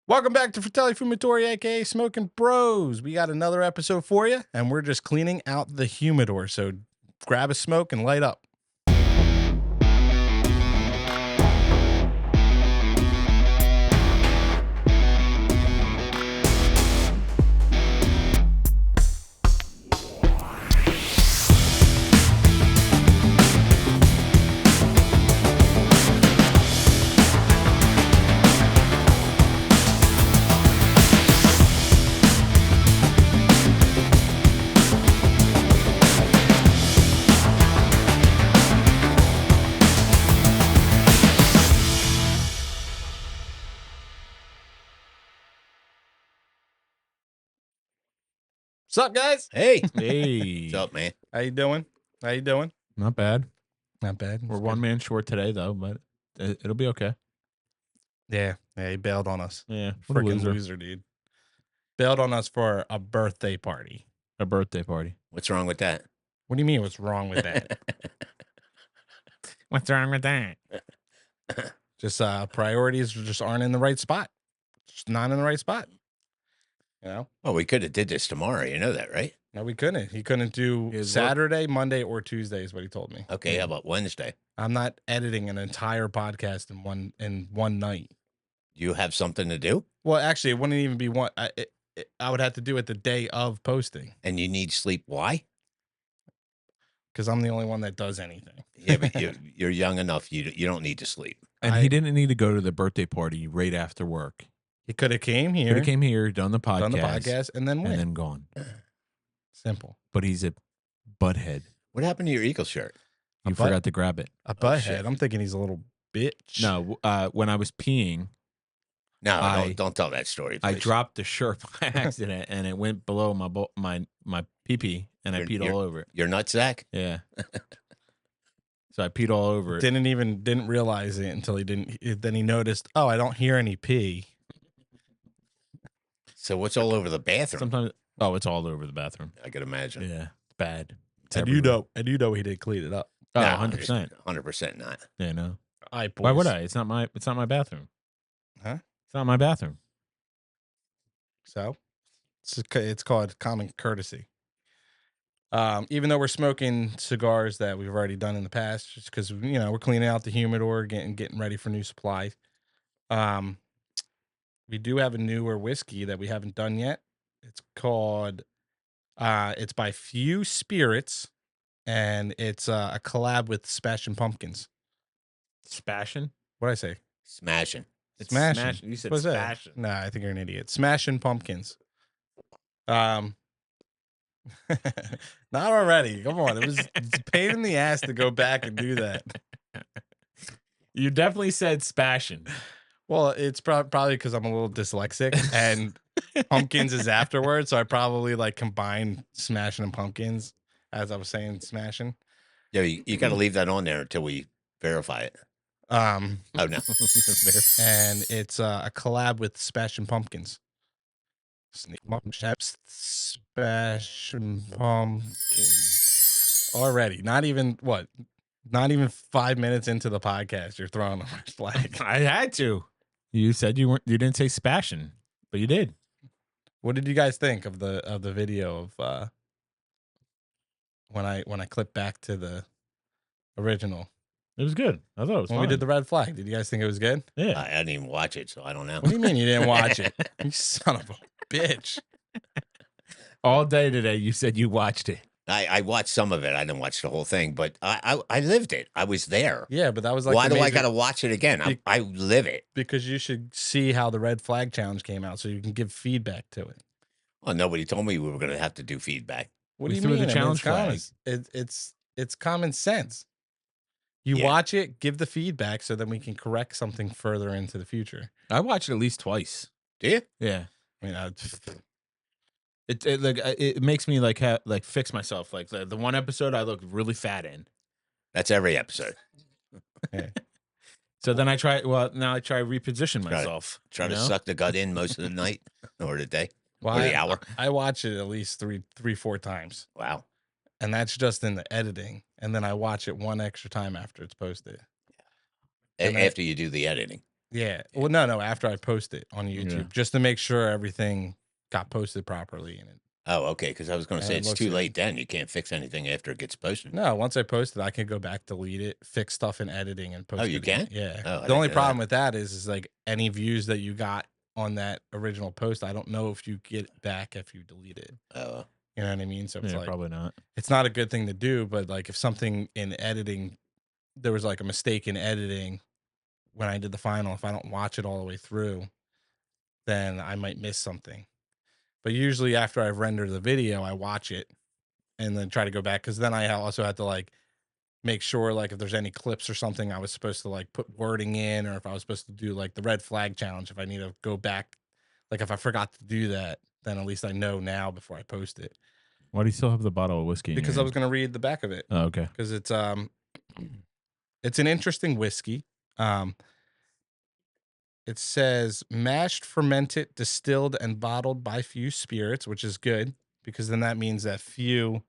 Welcome back to Fratelli Fumatori, aka Smoking Bros. We got another episode for you, and we're just cleaning out the humidor. So grab a smoke and light up. What's up, guys? Hey. Hey. What's up, man? How you doing? How you doing? Not bad. Not bad. We're It's one good. man short today, though, but it'll be okay. Yeah, he bailed on us. Yeah. What a Freaking loser. loser, dude. Bailed on us for a birthday party. A birthday party. What's wrong with that? What do you mean? What's wrong with that? What's wrong with that? Just priorities just aren't in the right spot. Just not in the right spot. You know? Well, we could have did this tomorrow. You know that, right? No, we couldn't. He couldn't do His work- Saturday, Monday, or Tuesday is what he told me. Okay, how about Wednesday? I'm not editing an entire podcast in one night. You have something to do? Well, actually, it wouldn't even be one. I would have to do it the day of posting And you need sleep. Why? because I'm the only one that does anything. Yeah, but you're young enough. You don't need to sleep. And he didn't need to go to the birthday party right after work. He could have came He here, came here, done the podcast, and then went. and then gone. Simple. But he's a butthead. What happened to your Eagle shirt? You A butt- forgot to grab it. A Oh, butthead. shit. I'm thinking he's a little bitch. No, when I was peeing, No, don't tell that story, I please. dropped the shirt by accident, and it went below my pee-pee, and I peed all over it. Your nutsack? Yeah. So I peed all over it. Didn't realize it until he didn't. Then he noticed. Oh, I don't hear any pee. So what's all over the bathroom? Sometimes, it's all over the bathroom. I could imagine. Yeah, it's bad. It's And you everywhere. know he did clean it up. Oh, No, 100%. 100% not. Yeah, no. All right, boys. Why would I? It's not my bathroom. Huh? It's not my bathroom. So it's called common courtesy. Even though we're smoking cigars that we've already done in the past, just because we're cleaning out the humidor, getting ready for new supplies. We do have a newer whiskey that we haven't done yet. It's called it's by Few Spirits, and it's a collab with Smashing Pumpkins. Spashing? What did I say? Smashing. It's Smashing. You said What's that? spashing. Nah, I think you're an idiot. Smashing Pumpkins. Not already. Come on. It's a pain in the ass to go back and do that. You definitely said spashing. Well, it's probably because I'm a little dyslexic and pumpkins is afterwards. So I probably combine smashing and pumpkins as I was saying smashing. Yeah, you got to leave that on there until we verify it. Oh, no. And it's a collab with Smashing Pumpkins. Smashing Pumpkins. Already. Not even 5 minutes into the podcast, you're throwing a red flag. I had to. You said you didn't say spashing, but you did. What did you guys think of the video of when I clipped back to the original? It was good. I thought it was When fun. we did the red flag, did you guys think it was good? Yeah. I didn't even watch it, so I don't know. What do you mean you didn't watch it? You son of a bitch. All day today, you said you watched it. I watched some of it. I didn't watch the whole thing, but I lived it. I was there. Yeah, but that was Why do I got to watch it again? I live it. Because you should see how the red flag challenge came out so you can give feedback to it. Well, nobody told me we were going to have to do feedback. What We do you threw mean? the I mean, challenge it's common. flag. It's common sense. You Yeah. watch it, give the feedback so then we can correct something further into the future. I watched it at least twice. Do you? Yeah. I mean, It makes me fix myself. Like the one episode I looked really fat in. That's every episode. So then I try reposition myself. Try you to know? suck the gut in most of the night or the day well, or the hour. I watch it at least three, 4 times. Wow. And that's just in the editing. And then I watch it one extra time after it's posted. And After you do the editing. Yeah. Well, no. After I post it on YouTube, Yeah. just to make sure everything got posted properly and it Oh, okay. Because I was going to and say it it's looks too good. late then. You can't fix anything after it gets posted. No, once I post it, I can go back, delete it, fix stuff in editing, and post Oh, it you again. can? Yeah. Oh, I The didn't only know problem that. with that is like any views that you got on that original post, I don't know if you get it back if you delete it. Oh, You know what I mean? So it's Yeah, like probably not. it's not a good thing to do, but like if something in editing, there was like a mistake in editing when I did the final, if I don't watch it all the way through, then I might miss something. But usually after I've rendered the video, I watch it and then try to go back because then I also have to like make sure like if there's any clips or something I was supposed to like put wording in, or if I was supposed to do like the red flag challenge, if I need to go back, like if I forgot to do that, then at least I know now before I post it. Why do you still have the bottle of whiskey in Because your I was hand? going to read the back of it Oh, okay. because it's an interesting whiskey. Um it says mashed, fermented, distilled, and bottled by Few Spirits, which is good because then that means that Few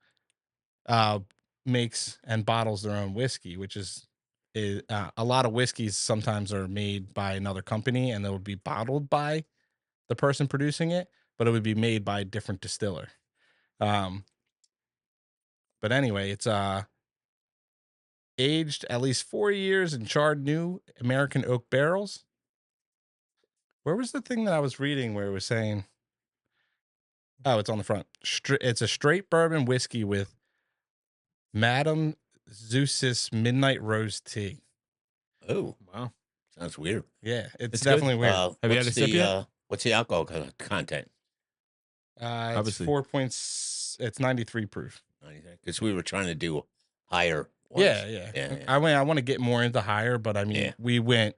uh, makes and bottles their own whiskey, which is a lot of whiskeys sometimes are made by another company and they would be bottled by the person producing it, but it would be made by a different distiller. Um, but anyway, it's aged at least 4 years in charred new American oak barrels. Where was the thing that I was reading where it was saying? Oh, it's on the front. It's a straight bourbon whiskey with Madame Zeus's Midnight Rose Tea. oh, Wow. sounds weird. Yeah, it's It's good. definitely weird. Have you had a sip yet? What's the alcohol content? It's Obviously. 4 points. It's 93 proof. Because we were trying to do higher ones. Yeah. I want to get more into higher, but I mean, Yeah. we went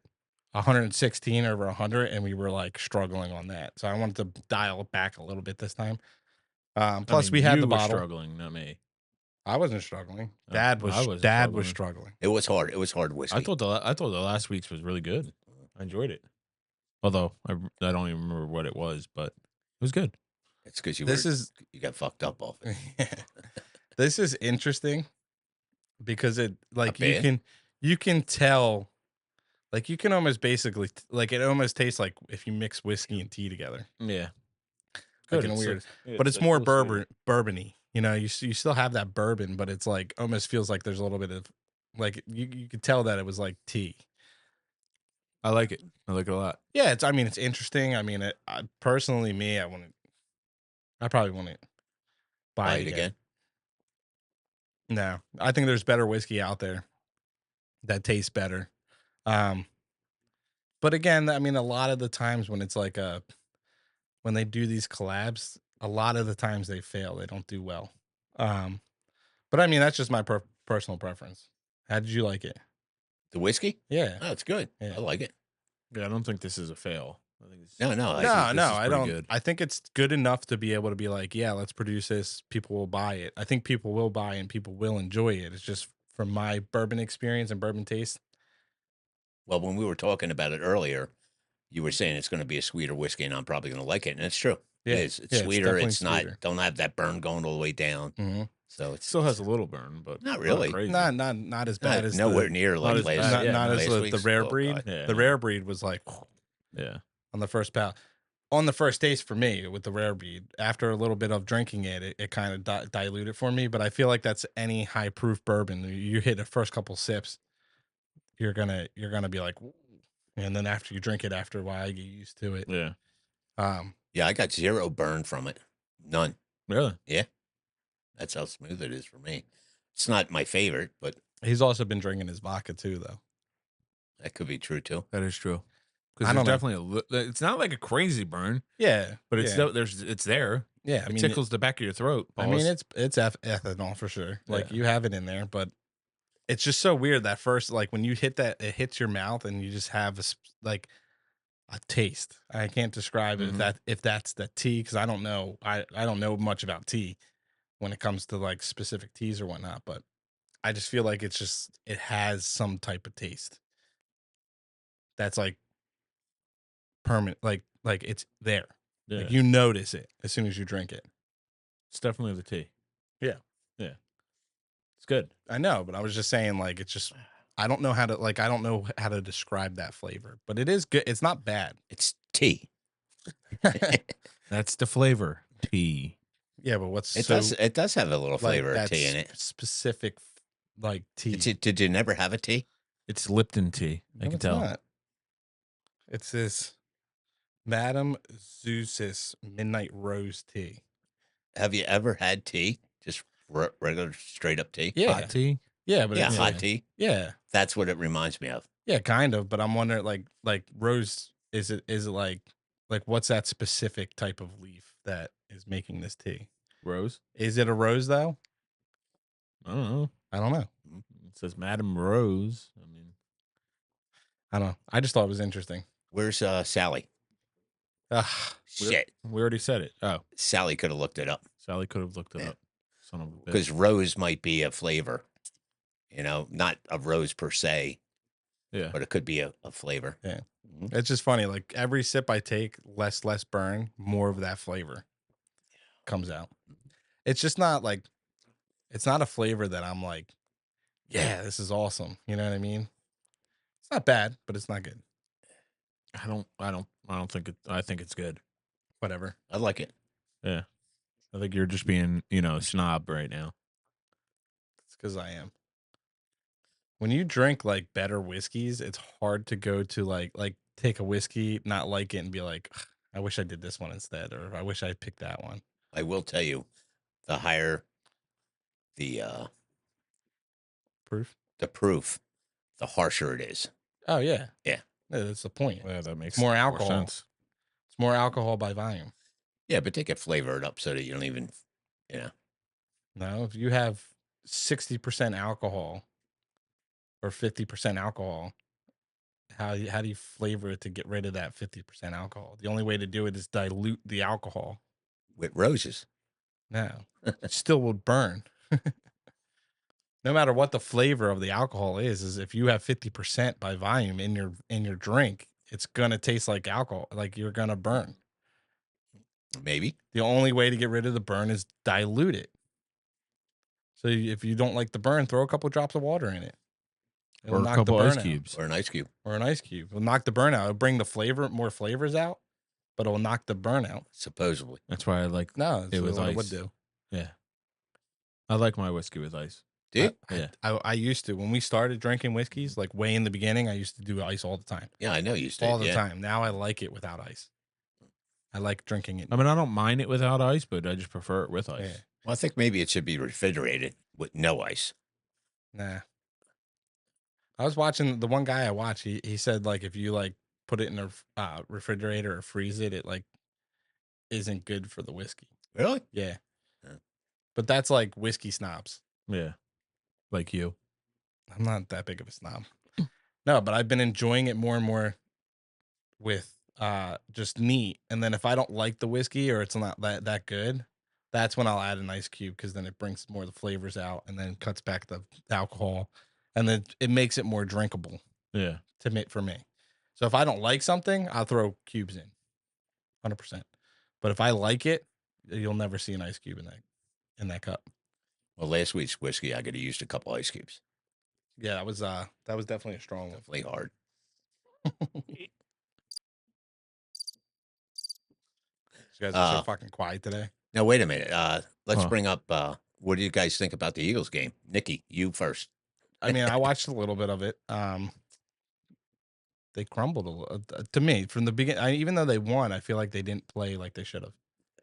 116 over 100, and we were like struggling on that. So I wanted to dial it back a little bit this time. Plus, we had the you were bottle. struggling, not me. I wasn't struggling. Oh, Dad I was. wasn't Dad was struggling. struggling. It was hard. It was hard whiskey. I thought the last week's was really good. I enjoyed it. Although I don't even remember what it was, but it was good. It's because you got fucked up off it. This is interesting because it like Not bad. you can tell, like you can almost basically like it almost tastes like if you mix whiskey and tea together. Yeah. Like Good. in a It's weird, like- but it's like more a little sweeter. bourbony. You know, you still have that bourbon, but it's like almost feels like there's a little bit of like you could tell that it was like tea. I like it. I like it a lot. Yeah, I mean it's interesting. I mean, personally, me, I probably wouldn't buy it again. No, I think there's better whiskey out there that tastes better. But again, I mean, a lot of the times when it's like when they do these collabs, a lot of the times they fail. They don't do well. But I mean, that's just my personal preference. How did you like it? The whiskey? Yeah. Oh, it's good. Yeah. I like it. Yeah, I don't think this is a fail. I think this, No, I don't. Good. I think it's good enough to be able to be like, yeah, let's produce this. People will buy it. I think people will buy and people will enjoy it. It's just from my bourbon experience and bourbon taste. Well, when we were talking about it earlier, you were saying it's going to be a sweeter whiskey, and I'm probably going to like it, and it's true. Yeah, It's sweeter. definitely It's not sweeter. don't have that burn going all the way down. Mm-hmm. So It still has a little burn, but Not really. crazy. Not as bad as nowhere near like as last. bad. not as last the week's. rare Oh, breed. God. Yeah, The rare breed was like Yeah. on the first palate. On the first taste for me with the rare breed, after a little bit of drinking it kind of diluted for me. But I feel like that's any high proof bourbon. You hit the first couple sips, you're gonna be like, "Ooh." And then after you drink it, after a while, you get used to it. Yeah. Yeah, I got zero burn from it. None. Really? Yeah. That's how smooth it is for me. It's not my favorite, but He's also been drinking his vodka too, though. that could be true too. That is true. I Because don't there's know. definitely it's not like a crazy burn, Yeah, but it's yeah. it's there. Yeah, It tickles the back of your throat. I mean, Pause. it's ethanol for sure. Like Yeah. you have it in there, but it's just so weird that first, like when you hit that, it hits your mouth and you just have like a taste. I can't describe it Mhm. if that's the tea because I don't know. I don't know much about tea when it comes to like specific teas or whatnot, but I just feel like it has some type of taste that's like permanent, like it's there. Yeah. Like you notice it as soon as you drink it. It's definitely the tea. Yeah. Yeah. It's good. I know, but I was just saying, like, it's just I don't know how to I don't know how to describe that flavor, but it is good. It's not bad. It's tea. That's the flavor. Tea. Yeah, but what's It so does. It does have a little like flavor of that tea in it. specific like tea? Did you never have a tea? It's Lipton tea. I No, can it's tell. not. It's this Madame Zeus's Midnight Rose tea. Have you ever had tea? Just regular, straight up tea? Yeah, Hot tea. yeah, but Yeah, it's hot tea. yeah, That's what it reminds me of. yeah, kind of. But I'm wondering, like rose, is it like what's that specific type of leaf that is making this tea? Rose. Is it a rose though? I don't know. I don't know. It says Madame Rose. I mean, I don't know. I just thought it was interesting. Where's Sally? Ugh, Shit, we already said it. Oh, Sally could have looked it up Sally could have looked it Yeah. up. Son of a bitch. because rose might be a flavor. You know, not a rose per se, Yeah. but it could be a flavor. Yeah. Mhm. it's just funny. Like every sip I take, less burn, more of that flavor comes out. It's just not like it's not a flavor that I'm like, yeah, this is awesome. You know what I mean? It's not bad, but it's not good. I don't think it. I think it's good. Whatever. I like it. Yeah. I think you're just being, snob right now. It's because I am. When you drink like better whiskeys, it's hard to go to like take a whiskey, not like it, and be like, "Ugh, I wish I did this one instead, or I wish I picked that one. I will tell you, the higher the Proof? proof, the harsher it is. Oh yeah. Yeah. That's the point. Yeah, that makes More alcohol. sense. It's more alcohol by volume. Yeah, but they can flavor it up so that you don't even, No, if you have 60% alcohol or 50% alcohol, how do you flavor it to get rid of that 50% alcohol? The only way to do it is dilute the alcohol. with roses. No, it still will burn. No matter what the flavor of the alcohol is if you have 50% by volume in your drink, it's gonna taste like alcohol, like you're gonna burn. Maybe. The only way to get rid of the burn is dilute it. So if you don't like the burn, throw a couple drops of water in it. It'll Or a knock couple the burn ice out. cubes. Or an ice cube. Or an ice cube. It'll knock the burn out. It'll bring the more flavors out, but it'll knock the burn out. Supposedly. That's why I like. No, It was what it would ice. do. Yeah. I like my whiskey with ice. Dude? Yeah. I used to when we started drinking whiskeys, like way in the beginning, I used to do ice all the time. Yeah, I know you did. All the yeah. time. Now I like it without ice. I like drinking it. I mean, I don't mind it without ice, but I just prefer it with ice. Yeah. Well, I think maybe it should be refrigerated with no ice. Nah. I was watching the one guy I watched. He said like if you like put it in a refrigerator or freeze it, it like isn't good for the whiskey. Really? Yeah. Yeah. But that's like whiskey snobs. Yeah. Like you. I'm not that big of a snob. No, but I've been enjoying it more and more with just neat. And then if I don't like the whiskey or it's not that good, that's when I'll add an ice cube because then it brings more of the flavors out and then cuts back the alcohol and then it makes it more drinkable Yeah. for me. So if I don't like something, I'll throw cubes in 100%. But if I like it, you'll never see an ice cube in that cup. Well, last week's whiskey, I could have used a couple ice cubes. Yeah, that was definitely a strong one. Definitely hard. You guys are so fucking quiet today. Now, wait a minute. Let's Huh. bring up, what do you guys think about the Eagles game? Nikki, you first. I mean, I watched a little bit of it. They crumbled a little to me from the beginning. Even though they won, I feel like they didn't play like they should have.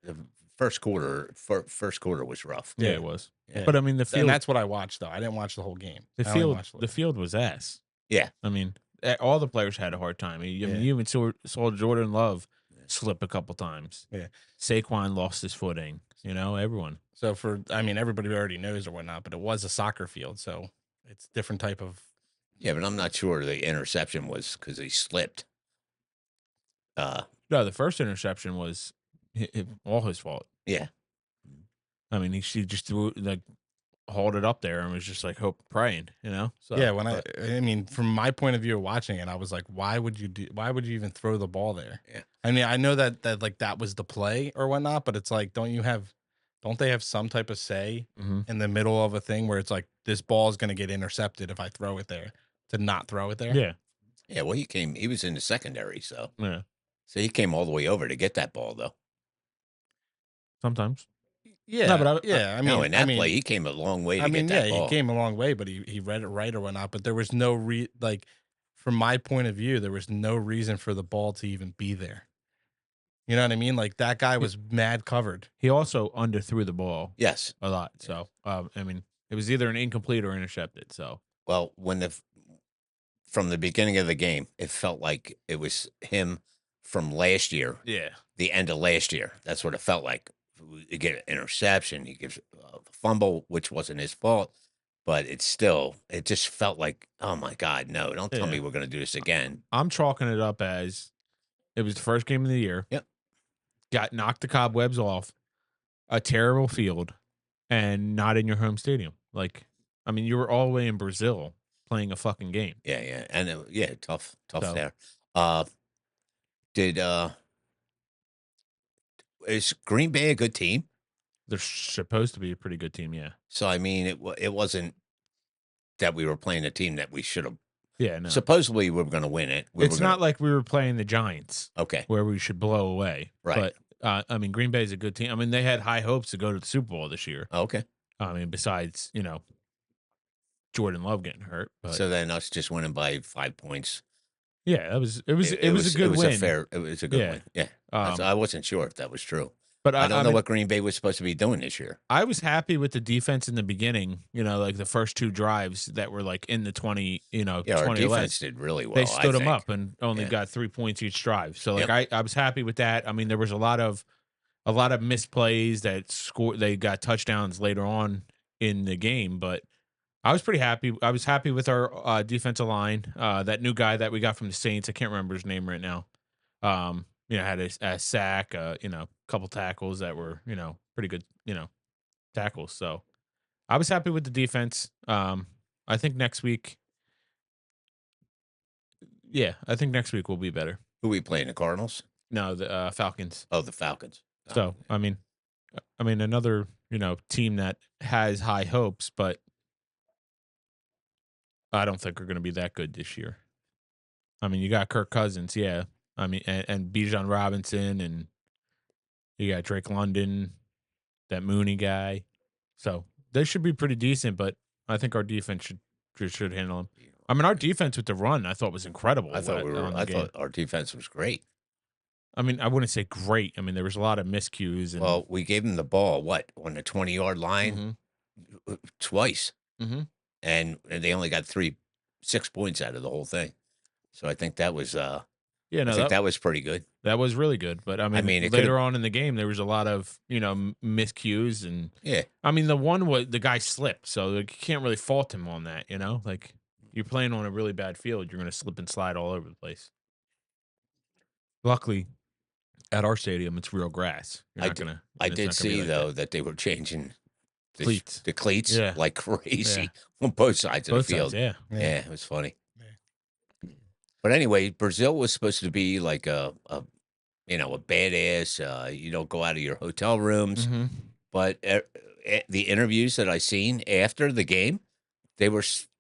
The first quarter was rough. Yeah, Yeah. it was. Yeah. But I mean, the field. And that's what I watched, though. I didn't watch the whole game. The I only field. watched a The little. field was ass. Yeah. I mean, all the players had a hard time. I mean, Yeah. you even saw Jordan Love slip a couple times. Yeah. Saquon lost his footing. Everyone. So everybody already knows or whatnot, but it was a soccer field, so it's different type of. Yeah, but I'm not sure the interception was because he slipped. No, the first interception was all his fault. Yeah. I mean, he just threw hauled it up there and was just like praying. So Yeah, when I mean, from my point of view of watching it, I was like, why would you even throw the ball there? Yeah. I mean, I know that like that was the play or whatnot, but it's like, don't they have some type of say Mhm. in the middle of a thing where it's like this ball is going to get intercepted if I throw it there? to not throw it there. Yeah. Yeah, well, he was in the secondary, so Yeah. he came all the way over to get that ball, though. Sometimes. No, Yeah, but yeah. No, in that play, he came a long way to get Yeah, that he ball. came a long way, but he read it right or whatnot. But there was no like, from my point of view, there was no reason for the ball to even be there. You know what I mean? Like that guy was mad covered. he also underthrew the ball Yes. a lot. So, I mean, it was either an incomplete or intercepted. So, Well, from the beginning of the game, it felt like it was him from last year, yeah. the end of last year. That's what it felt like. You get an interception, he gives a fumble, which wasn't his fault, but it just felt like, oh my God, no, don't tell me Yeah. we're going to do this again. I'm chalking it up as it was the first game of the year. Yep. Got knocked the cobwebs off, a terrible field, and not in your home stadium. Like, I mean, you were all the way in Brazil playing a fucking game. Yeah, yeah. And tough So- there. Did is Green Bay a good team? They're supposed to be a pretty good team. Yeah. So I mean, it wasn't that we were playing a team that we should have. Yeah. No. Supposedly, we were going to win it. It's not like we were playing the Giants Okay. where we should blow away. Right. But, I mean, Green Bay is a good team. I mean, they had high hopes to go to the Super Bowl this year. Okay. I mean, besides, Jordan Love getting hurt. But So then us just winning by 5 points. yeah, it was a good win. It was a good Yeah. win. Yeah. Um, I wasn't sure if that was true. but I don't know mean, what Green Bay was supposed to be doing this year. I was happy with the defense in the beginning, like the first two drives that were like in the 20, Yeah, our 20 less. defense did really well. They stood I them think. up and only Yeah. got 3 points each drive. So like Yep. I was happy with that. I mean, there was a lot of misplays that they got touchdowns later on in the game, but I was pretty happy. I was happy with our defensive line. That new guy that we got from the Saints, I can't remember his name right now. Had a sack, couple tackles that were, pretty good, tackles. So I was happy with the defense. I think next week, will be better. Who we playing? The Cardinals? No, the Falcons. Oh, the Falcons. Oh. So I mean, another team that has high hopes, but I don't think we're going to be that good this year. I mean, you got Kirk Cousins, yeah. I mean, and Bijan Robinson, and you got Drake London, that Mooney guy. So they should be pretty decent, but I think our defense should handle them. I mean, our defense with the run, I thought was incredible. I thought our defense was great. I mean, I wouldn't say great. I mean, there was a lot of miscues. And, Well, we gave them the ball on the 20-yard line twice, and they only got 6 points out of the whole thing. So I think that was I think that was pretty good. That was really good. But I mean later on in the game, there was a lot of miscues, and Yeah. I mean, the guy slipped, so you can't really fault him on that. Like you're playing on a really bad field, you're going to slip and slide all over the place. Luckily, at our stadium, it's real grass. I did see though that they were changing cleats. the cleats Yeah. like crazy Yeah. on both sides of Both the field. sides, yeah. Yeah, it was funny. But anyway, Brazil was supposed to be like a badass. You don't go out of your hotel rooms. But the interviews that I seen after the game,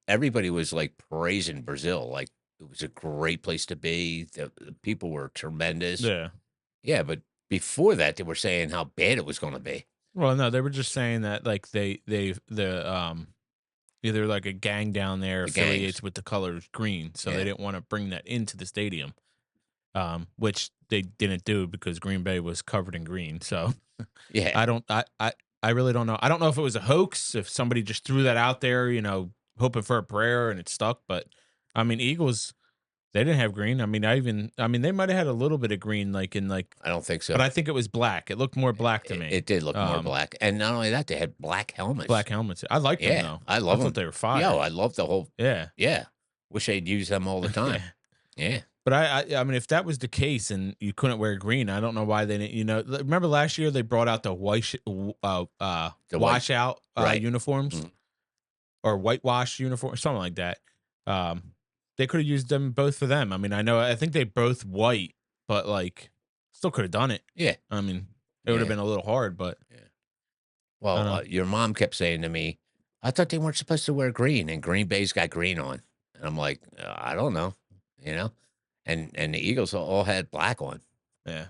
everybody was like praising Brazil. Like it was a great place to be. The people were tremendous. Yeah. Yeah, but before that, they were saying how bad it was going to be. Well, no, they were just saying that like either like a gang down there affiliates with the colors green, so they didn't want to bring that into the stadium, which they didn't do because Green Bay was covered in green. So Yeah, I really don't know. I don't know if it was a hoax, if somebody just threw that out there, hoping for a prayer and it stuck. But I mean, Eagles, they didn't have green. I mean, they might have had a little bit of green, like I don't think so. but I think it was black. It looked more black to me. It did look more black, and not only that, they had black helmets. Black helmets. I liked them though. I love I them. thought they were fire. Yeah, I love the whole. Yeah. Yeah, wish they'd use them all the time. Yeah. But I mean, if that was the case and you couldn't wear green, I don't know why they didn't. Remember last year they brought out the washout uniforms or whitewash uniforms, something like that. They could have used them both for them. I mean, I think they both white, but like still could have done it. Yeah. I mean, it would have been a little hard, but Well, your mom kept saying to me, "I thought they weren't supposed to wear green, and Green Bay's got green on." And I'm like, I don't know, you know, and the Eagles all had black on. Yeah.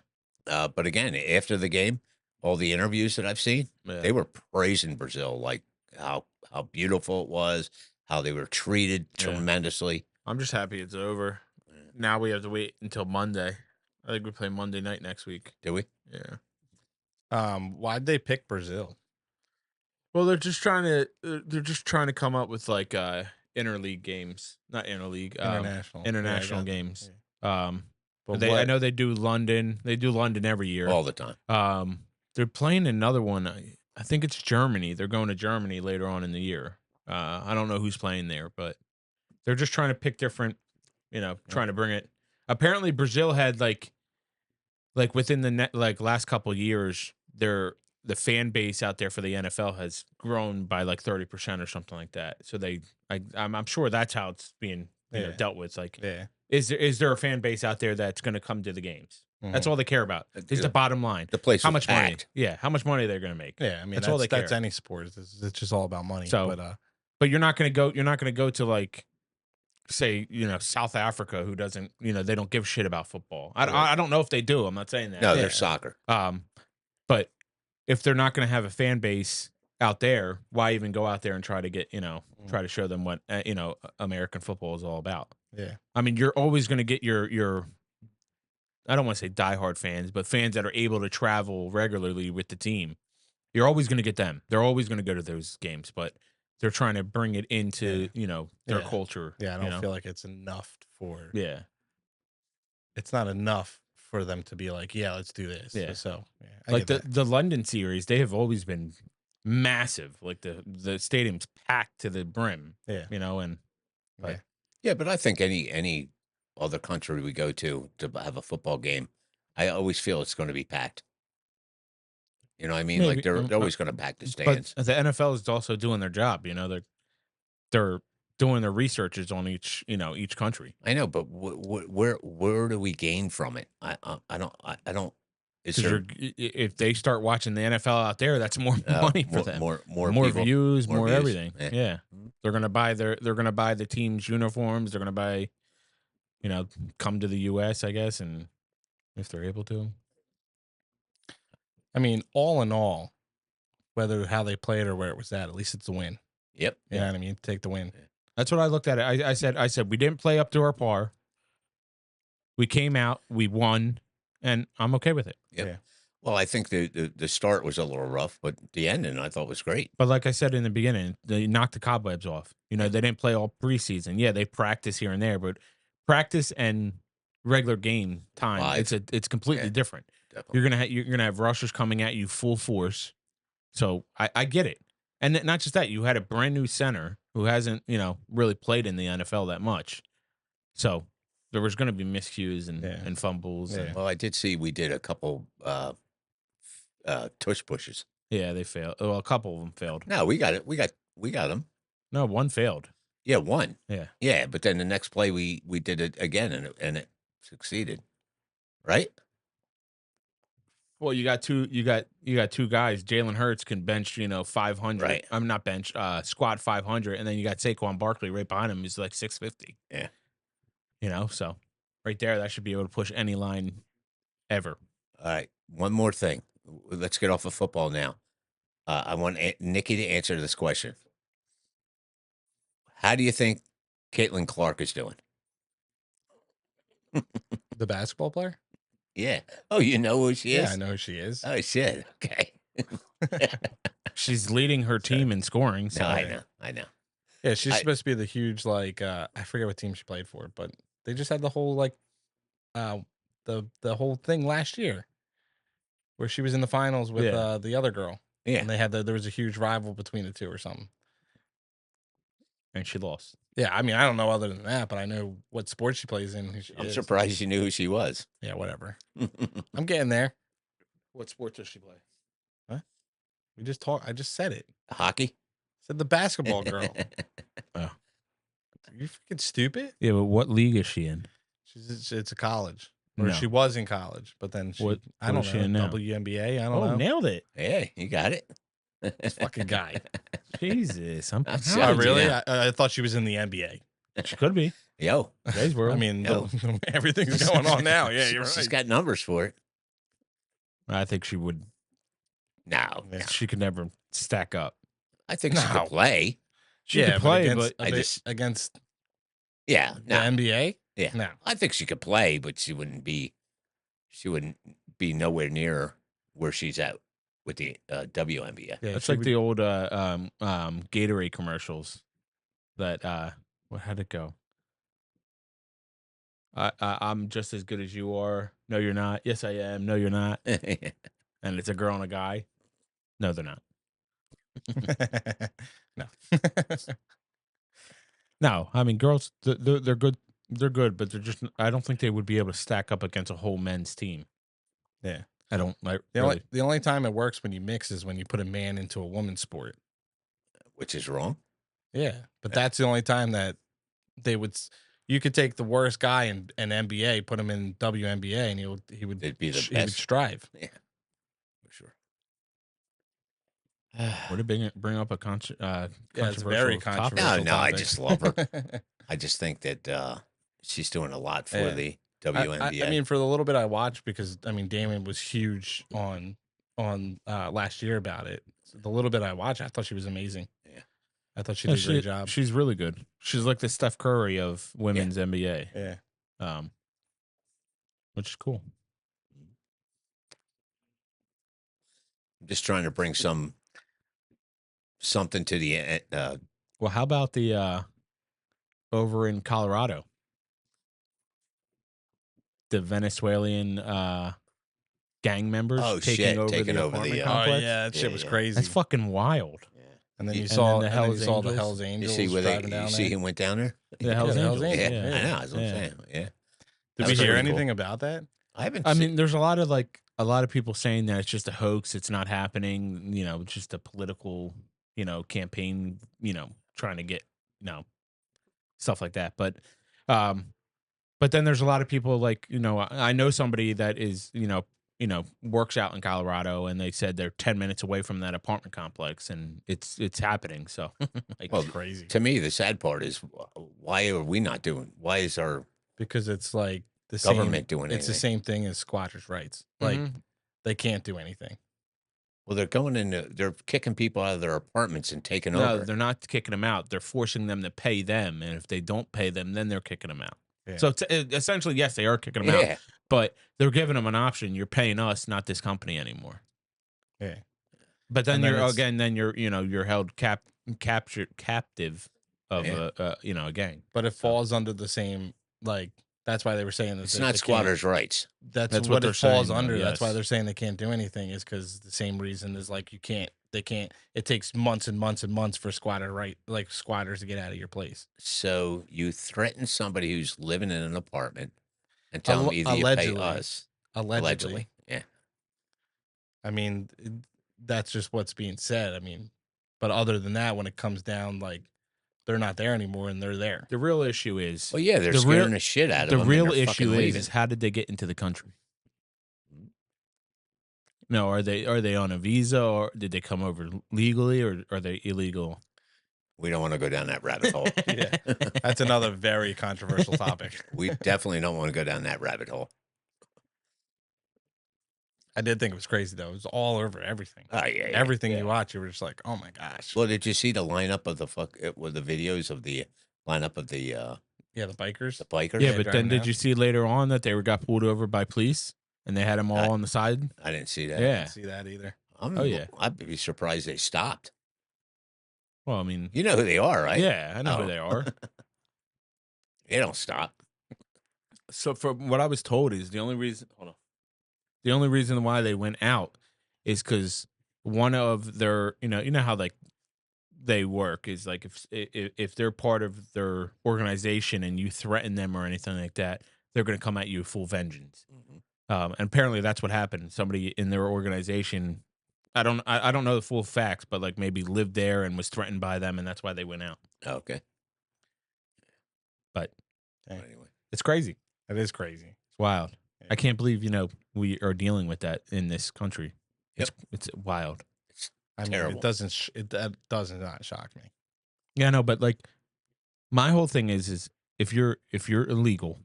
But again, after the game, all the interviews that I've seen, Yeah. they were praising Brazil, like how beautiful it was, how they were treated Yeah. tremendously. I'm just happy it's over. Now we have to wait until Monday. I think we play Monday night next week. Do we? Yeah. Why'd they pick Brazil? Well, they're just trying to come up with like interleague games, not interleague, international games. Yeah. But I know they do London. They do London every year. All the time. They're playing another one. I think it's Germany. They're going to Germany later on in the year. I don't know who's playing there, but they're just trying to pick different, trying to bring it. Apparently Brazil had like within the last couple of years, the fan base out there for the NFL has grown by like 30% or something like that. So I'm sure that's how it's being dealt with. Like, yeah. Is there a fan base out there that's going to come to the games? That's all they care about. Is the bottom line. The place How was much packed. money? Yeah, how much money they're going to make? Yeah, I mean that's all they care. That's any sport. It's just all about money. So, but you're not going to go. You're not going to go to like, say, South Africa, who doesn't, they don't give a shit about football. I don't know if they do. I'm not saying that. No, they're soccer. But if they're not going to have a fan base out there, why even go out there and try to get, try to show them what American football is all about? Yeah. I mean, you're always going to get your I don't want to say diehard fans, but fans that are able to travel regularly with the team. You're always going to get them. They're always going to go to those games, but they're trying to bring it into, their culture. Yeah, I don't feel like it's enough for. Yeah. It's not enough for them to be like, yeah, let's do this. Yeah. So, like the London series, they have always been massive. Like the stadium's packed to the brim. Yeah. But I think any other country we go to have a football game, I always feel it's going to be packed. You know what I mean? Maybe. Like they're always going to pack the stands. But the NFL is also doing their job. They're doing their researches on each country. I know, but where do we gain from it? I don't. If they start watching the NFL out there, that's more money for them. More people, views, more views. everything. Yeah. They're gonna buy the team's uniforms. They're gonna buy, come to the U.S. I guess, and if they're able to. I mean, all in all, whether how they played or where it was at least it's a win. Yep. You know what I mean? Take the win. That's what I looked at it. I said we didn't play up to our par. We came out, we won, and I'm okay with it. Yep. Yeah. Well, I think the start was a little rough, but the ending I thought was great. But like I said in the beginning, they knocked the cobwebs off. They didn't play all preseason. Yeah, they practice here and there, but practice and regular game time, it's completely different. Definitely. You're gonna have rushers coming at you full force. So I get it. And not just that, you had a brand new center who hasn't, really played in the NFL that much. So there was going to be miscues and fumbles. Yeah. And, Well, I did see we did a couple tush pushes. yeah, they failed. Well, a couple of them failed. No, we got it. We got them. No, one failed. Yeah, one. Yeah. Yeah, but then the next play we did it again and it succeeded. Right? Well, you got two guys. Jalen Hurts can bench, 500. Right. I'm not bench, squat 500, and then you got Saquon Barkley right behind him, who's like 650. Yeah. So right there, that should be able to push any line ever. All right. One more thing. Let's get off of football now. I want Nikki to answer this question. How do you think Caitlin Clark is doing? The basketball player? Yeah. Oh, you know who she is? Yeah, I know who she is. Oh, shit. Okay. She's leading her team in scoring. So No, I know. Yeah, she's supposed to be the huge I forget what team she played for, but they just had the whole the whole thing last year where she was in the finals with the other girl. Yeah. And they had there was a huge rival between the two or something. And she lost. Yeah, I mean, I don't know other than that, but I know what sport she plays in. Who she I'm is. surprised you knew who she was. Yeah, whatever. I'm getting there. What sport does she play? I just said it. Hockey? I said the basketball girl. Oh. Are you freaking stupid? Yeah, but what league is she in? It's a college. Or No. she was in college, but then I don't is she know, in now? WNBA, I don't know. Nailed it. Hey, you got it. This fucking guy. Jesus. I'm Oh, sorry. really? Yeah. I thought she was in the NBA. She could be. Yo, Today's I world. mean, Yo. everything's going on now. Yeah, you're She's right. got numbers for it. I think she would. No, Yeah. She could never stack up. I think she No. could play. She Yeah, could play, against, but I just- against Yeah, the no, NBA. yeah. No. I think she could play, but she wouldn't be nowhere near where she's at with the WNBA. Yeah, it's she like would- the old Gatorade commercials. That how'd it go? I'm just as good as you are. No, you're not. Yes, I am. No, you're not. And it's a girl and a guy. No, they're not. no. No, I mean girls. They're good. They're good, but they're just. I don't think they would be able to stack up against a whole men's team. Yeah. I don't like. The only time it works when you mix is when you put a man into a woman's sport. Which is wrong. Yeah, but that's the only time that they would. You could take the worst guy in NBA, put him in WNBA, and he would They'd be the he would best. strive. Yeah, for sure. Would it bring up a Yeah, it's controversial very topic? controversial. No, I topic. just love her. I just think that she's doing a lot for Yeah. the WNBA. I mean, for the little bit I watched, because I mean, Daymon was huge on last year about it. So the little bit I watched, I thought she was amazing. Yeah. I thought she did a great job. She's really good. She's like the Steph Curry of women's NBA. Yeah, Which is cool. I'm just trying to bring something to the Well, how about the over in Colorado? The Venezuelan gang members Oh, taking shit, over taking the over apartment the, complex. oh yeah, that shit was yeah. crazy. That's fucking wild. And then You- you and saw then the Hells the Angels. Hells You Angels see where driving down you there. see him went down there? The Hells the Hells Angels. Yeah, Angels, Yeah. I know. That's what I'm Yeah. saying. Yeah. Did That we was hear pretty cool. anything about that? I haven't. I seen- mean, there's a lot of people saying that it's just a hoax. It's not happening. You know, it's just a political, campaign. Trying to get, stuff like that. But then there's a lot of people I know somebody that is, works out in Colorado, and they said they're 10 minutes away from that apartment complex, and it's happening. So, Well, It's crazy to me, the sad part is why are we not doing? Why is our because it's like the government same, doing It's the anything? same thing as squatters' rights. Like Mhm. they can't do anything. Well, they're going in. They're kicking people out of their apartments and taking no, over. they're not kicking them out. They're forcing them to pay them, and if they don't pay them, then they're kicking them out. Yeah. So essentially, yes, they are kicking them out, Yeah. but they're giving them an option. You're paying us, not this company anymore. Yeah. But then And then you're held captive of Yeah. a gang. But it falls under the same, like, that's why they were saying that It's they not can't- squatters' rights. That's That's what, what they're it falls saying, though, under. That's why yes. they're saying they can't do anything, is because the same reason is like they can't. It takes months and months and months for squatters to get out of your place. So you threaten somebody who's living in an apartment and tell them either you pay Allegedly. us. Allegedly. Yeah. I mean, that's just what's being said. I mean, but other than that, when it comes down, like, they're not there anymore and they're there. The real issue is Well, yeah, they're The scaring real- the shit out of the them. real and they're issue fucking leaving. is how did they get into the country? No, are they on a visa, or did they come over legally, or are they illegal? We don't want to go down that rabbit hole. Yeah. That's another very controversial topic. We definitely don't want to go down that rabbit hole. I did think it was crazy though. It was all over everything. Oh yeah, Everything yeah. you watch, you were just like, oh my gosh. Well, did you see the lineup of the videos of the lineup of the Yeah, the bikers. bikers? Yeah, Yeah, but driving then did down. you see later on that they got pulled over by police and they had them all on the side? I didn't see that. I Yeah. didn't see that either. Oh, yeah. I'd be surprised they stopped. Well, I mean, You know who they are, right? yeah, I know Oh. who they are. They don't stop. So from what I was told is the only reason why they went out is because one of their, you know how like they work is like if they're part of their organization and you threaten them or anything like that, they're going to come at you full vengeance. And apparently that's what happened. Somebody in their organization, I don't know the full facts, but like maybe lived there and was threatened by them, and that's why they went out. Okay. But Dang. Anyway, it's crazy. That is crazy. It's wild. Yeah. I can't believe we are dealing with that in this country. It's wild. I mean, Terrible. that does not shock me. Yeah, no, but like My whole thing is if you're illegal,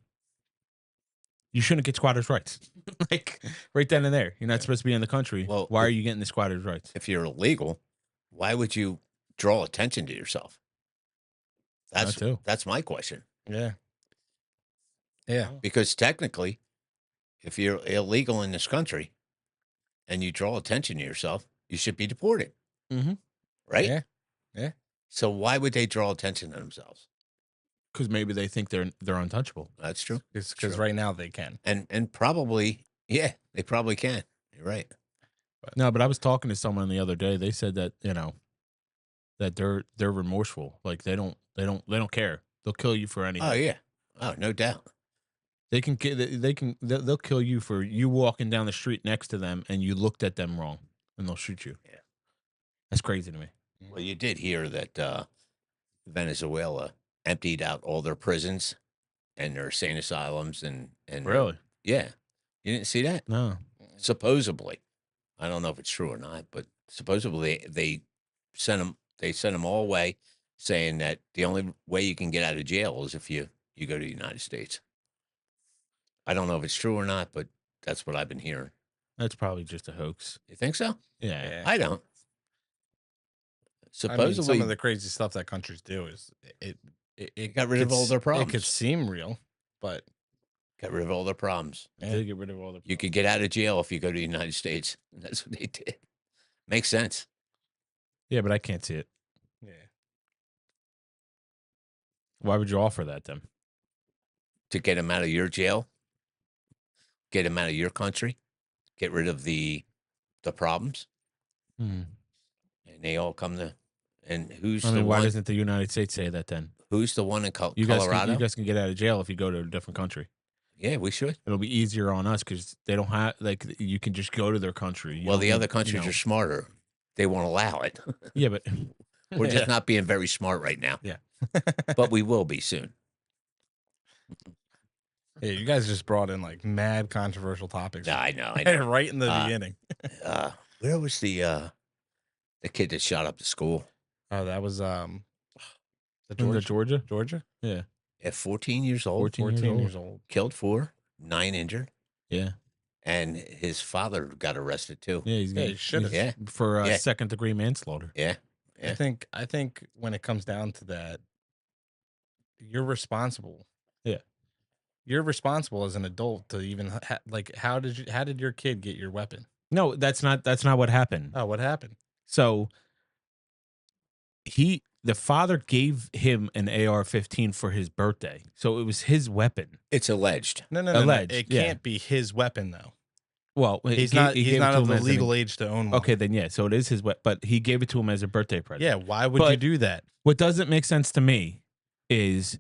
you shouldn't get squatters' rights. Like right then and there, you're not supposed to be in the country. Well, Why are you getting the squatters' rights? if you're illegal, why would you draw attention to yourself? That too. That's my question. Yeah. Yeah. Because technically, if you're illegal in this country and you draw attention to yourself, you should be deported. Mm-hmm. Right? Yeah. Yeah. So why would they draw attention to themselves? Because maybe they think they're untouchable. That's true. It's because True. right now they can. And probably, yeah, they probably can. You're right. No, but I was talking to someone the other day. They said that that they're remorseful. Like they don't care. They'll kill you for anything. Oh yeah. Oh, no doubt. They'll kill you for you walking down the street next to them and you looked at them wrong, and they'll shoot you. Yeah. That's crazy to me. Well, you did hear that Venezuela emptied out all their prisons and their insane asylums and Really? Yeah. You didn't see that? No. Supposedly. I don't know if it's true or not, but supposedly they sent them all away, saying that the only way you can get out of jail is if you go to the United States. I don't know if it's true or not, but that's what I've been hearing. That's probably just a hoax. You think so? Yeah. I don't. I mean, Supposedly, some of the crazy stuff that countries do is it got rid of could all their It could problems. seem real, but Got rid of all their problems. They did get rid of all the. You could get out of jail if you go to the United States. That's what they did. Makes sense. Yeah, but I can't see it. yeah. Why would you offer that then? To get them out of your jail, get them out of your country, get rid of the problems, Hmm. and they all come to. And who's I the mean, why one? doesn't the United States say that then? Who's the one in You guys, Colorado? you guys can get out of jail if you go to a different country. Yeah, we should. It'll be easier on us because they don't have you can just go to their country. You Well, don't the need- other countries are smarter. They won't allow it. Yeah, but We're just not being very smart right now. Yeah. But we will be soon. Yeah, you guys just brought in like mad controversial topics. I know. right in the Uh, beginning. Where was the kid that shot up the school? Oh, that was the Georgia. Georgia? Yeah. At 14 years old, 14 years old. killed 4, 9 injured, Yeah. and his father got arrested too. Yeah, he's Yeah, gonna he should have. Yeah. for Yeah. second-degree manslaughter. Yeah. I think when it comes down to that, you're responsible. Yeah. You're responsible as an adult to even like how did your kid get your weapon? No, that's not what happened. Oh, what happened? So the father gave him an AR-15 for his birthday. So it was his weapon. It's alleged. No. Alleged, It yeah. can't be his weapon though. Well, He's he not gave it to of him the as an- legal age to own one. Okay, then yeah. So it is his weapon, but he gave it to him as a birthday present. Yeah, why would you But- do that? What doesn't make sense to me is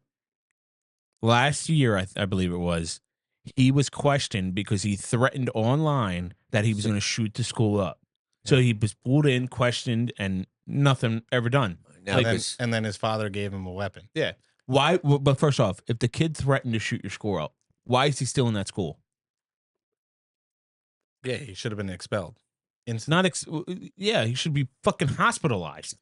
last year, I believe it was, he was questioned because he threatened online that he was going to shoot the school up. So he was pulled in, questioned, and nothing ever done. Now, And then, because and then his father gave him a weapon. Yeah. Why? But first off, if the kid threatened to shoot your school up, why is he still in that school? Yeah, he should have been expelled. Not yeah, he should be fucking hospitalized.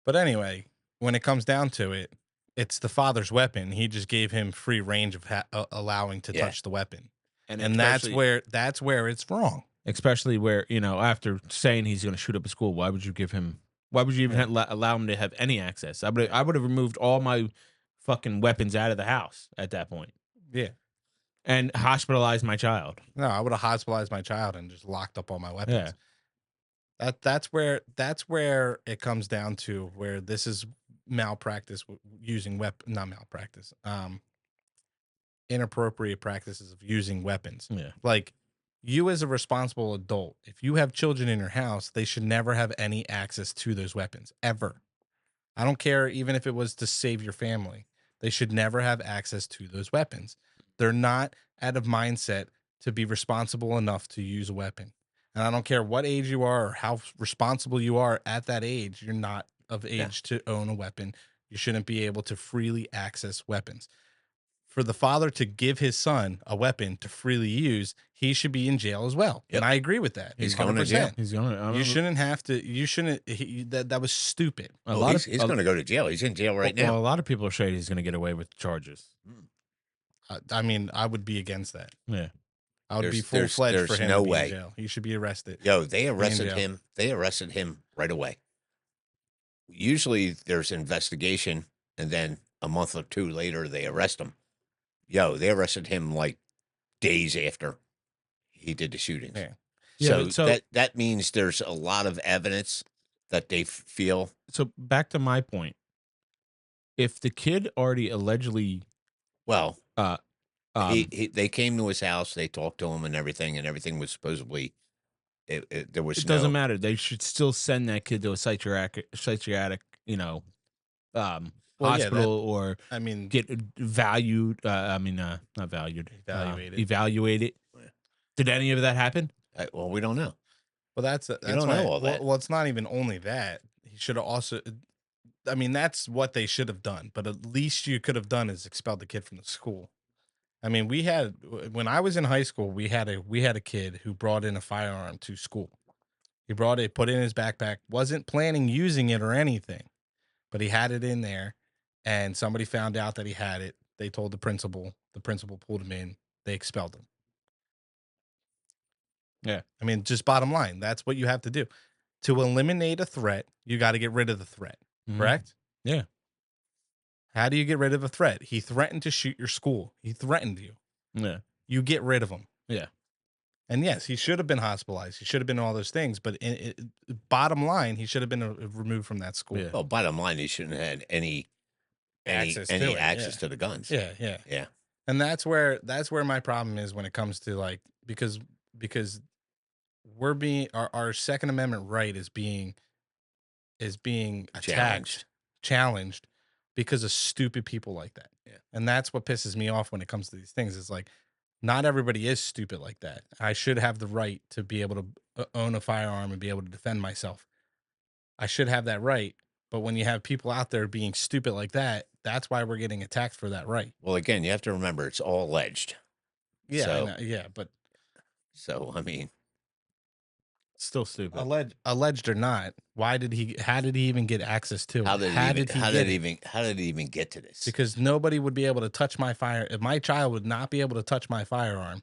But anyway, when it comes down to it, it's the father's weapon. He just gave him free range of allowing to Yeah. touch the weapon, and especially- that's where it's wrong. especially where after saying he's going to shoot up a school, why would you give him? Why would you even allow him to have any access? I would have removed all my fucking weapons out of the house at that point Yeah. and hospitalized my child. No, I would have hospitalized my child and just locked up all my weapons. Yeah. That's where it comes down to where this is malpractice using not malpractice. Inappropriate practices of using weapons. Yeah. Like you as a responsible adult, if you have children in your house, they should never have any access to those weapons ever. I don't care even if it was to save your family. They should never have access to those weapons. They're not out of mindset to be responsible enough to use a weapon. And I don't care what age you are or how responsible you are at that age, you're not of age to own a weapon. You shouldn't be able to freely access weapons. for the father to give his son a weapon to freely use, he should be in jail as well. Yep. And I agree with that. He's going to jail. He's gonna. You shouldn't have to. You shouldn't. That was stupid. A Oh, lot he's of going to go to jail. He's in jail right well, now. a lot of people are saying he's going to get away with charges. I mean, I would be against that. Yeah. I would be There's- full fledged for there's him no to be way. in jail. He should be arrested. Yo, they arrested jail. him. They arrested him right away. Usually there's investigation, and then a month or two later they arrest him. Yo, they arrested him like days after he did the shootings. Yeah. Yeah, so- that means there's a lot of evidence that they feel. So back to my point. If the kid already allegedly, Well, um, they came to his house, they talked to him, and everything was supposedly. There was it doesn't matter. They should still send that kid to a psychiatric, Well, yeah, hospital or I mean, get valued. Not valued. Evaluated. Evaluated. Yeah. Did any of that happen? Well, we don't know. well, that's don't why, know all that. Well, it's not even only that. He should have also. I mean, that's what they should have done. But at least you could have done is expelled the kid from the school. I mean, when I was in high school, we had a kid who brought in a firearm to school. He brought it, put it in his backpack, wasn't planning using it or anything, but he had it in there, and somebody found out that he had it. They told the principal. The principal pulled him in. They expelled him. Yeah. I mean, just bottom line, that's what you have to do. To eliminate a threat, you got to get rid of the threat, Mhm. correct? Yeah. How do you get rid of a threat? He threatened to shoot your school. He threatened you. Yeah. You get rid of him. Yeah. And yes, he should have been hospitalized. He should have been all those things. But bottom line, he should have been removed from that school. Yeah. Well, bottom line, he shouldn't have had any Access to any it, access yeah. to the guns. Yeah, yeah. Yeah. And that's where my problem is when it comes to like because we're being our Second Amendment right is being attacked, challenged because of stupid people like that. Yeah. And that's what pisses me off when it comes to these things. It's like not everybody is stupid like that. I should have the right to be able to own a firearm and be able to defend myself. I should have that right. But when you have people out there being stupid like that, that's why we're getting attacked for that right. Well, again, you have to remember it's all alleged. Yeah, So- I know, yeah, but So, I mean, Still stupid. alleged or not, how did he even get access to it? how did How it did he how get did it? it even how did it even get to this? Because nobody would be able to touch my fire. If my child would not be able to touch my firearm,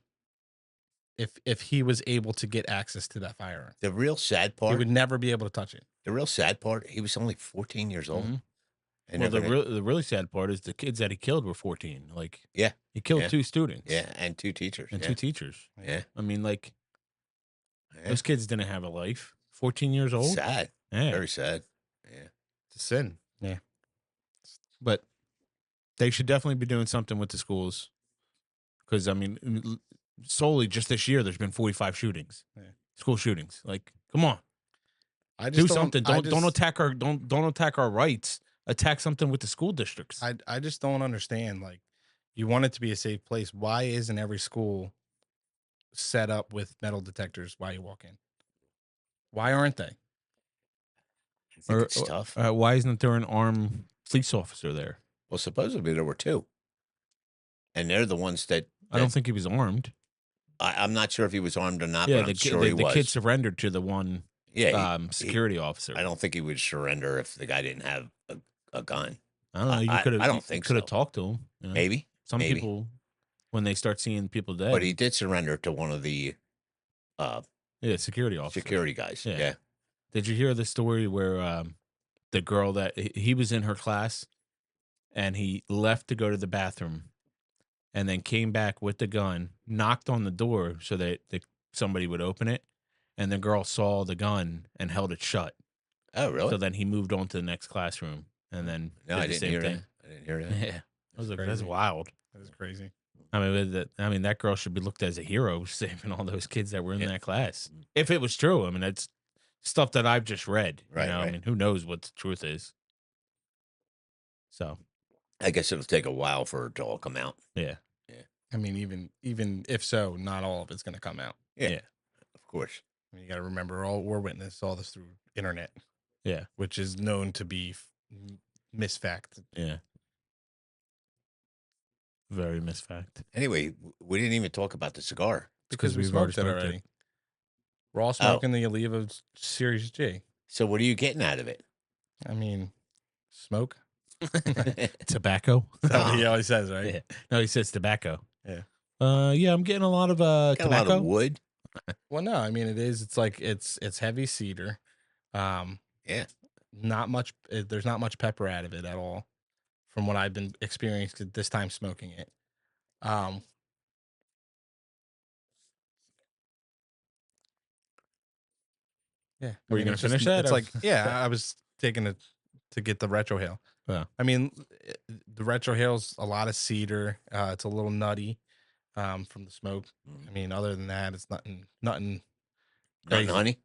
if he was able to get access to that firearm, The real sad he part, would never be able to touch it. the real sad part, he was only 14 years old. Mhm. And Well, they're gonna- the really sad part is the kids that he killed were 14. Like, Yeah. he killed Yeah. 2 students. yeah, and 2 teachers. And yeah. 2 teachers. Yeah. I mean, like, Yeah. those kids didn't have a life. 14 years old. Sad. Yeah. Very sad. Yeah. It's a sin. But they should definitely be doing something with the schools. Because, I mean, solely just this year, there's been 45 shootings. Yeah. School shootings. Like, come on. I Do just something. I Don't just- attack our don't attack our rights. Attack something with the school districts. I just don't understand. Like, you want it to be a safe place. Why isn't every school set up with metal detectors while you walk in? Why aren't they? I think it's tough. Why isn't there an armed police officer there? Well, supposedly there were 2. And they're the ones that I don't think he was armed. I'm not sure if he was armed or not, Yeah, but I'm sure he the was. kid surrendered to the one Yeah, security officer. I don't think he would surrender if the guy didn't have a gun. I don't know. You I- could have. I don't think could have so. talked to him. you know? Maybe, Some maybe. people, when they start seeing people dead, but he did surrender to one of the security officer. security guys. Yeah. Yeah. Did you hear the story where the girl that he was in her class, and he left to go to the bathroom, and then came back with the gun, knocked on the door so that somebody would open it, and the girl saw the gun and held it shut. Oh, really? So then he moved on to the next classroom, and then No, did I the didn't same hear thing. that. I didn't hear that. Yeah, I was like, that's crazy. wild. That is crazy. I mean, that girl should be looked at as a hero, saving all those kids that were in Yeah. that class. If it was true, I mean, that's stuff that I've just read. Right, You know? I right. mean, who knows what the truth is? So, I guess it'll take a while for it to all come out. yeah. I mean, even if so, not all of it's going to come out. Yeah. Of course. I mean, you got to remember, we're witness all this through internet. Yeah. Which is known to be misfact. Yeah. Very missed fact. Anyway, we didn't even talk about the cigar. because we we've already smoked it smoked it. already. We're all Oh, smoking the Oliva Series G. so what are you getting out of it? I mean, smoke. Tobacco. That's what he Ah. always says, right? Yeah. No, he says tobacco. Yeah. Yeah, I'm getting a lot of Got a lot tobacco. of wood. Well, no, I mean it is. It's like it's heavy cedar. Yeah. Not much. There's not much pepper out of it at all, from what I've been experienced at this time smoking it. Yeah. Were you gonna it's just- finish that, It's or- like, yeah, I was taking it to get the retro hail. Yeah. I mean, the retro hail's a lot of cedar. It's a little nutty, from the smoke. I mean, other than that, it's nothing Nothing crazy. honey.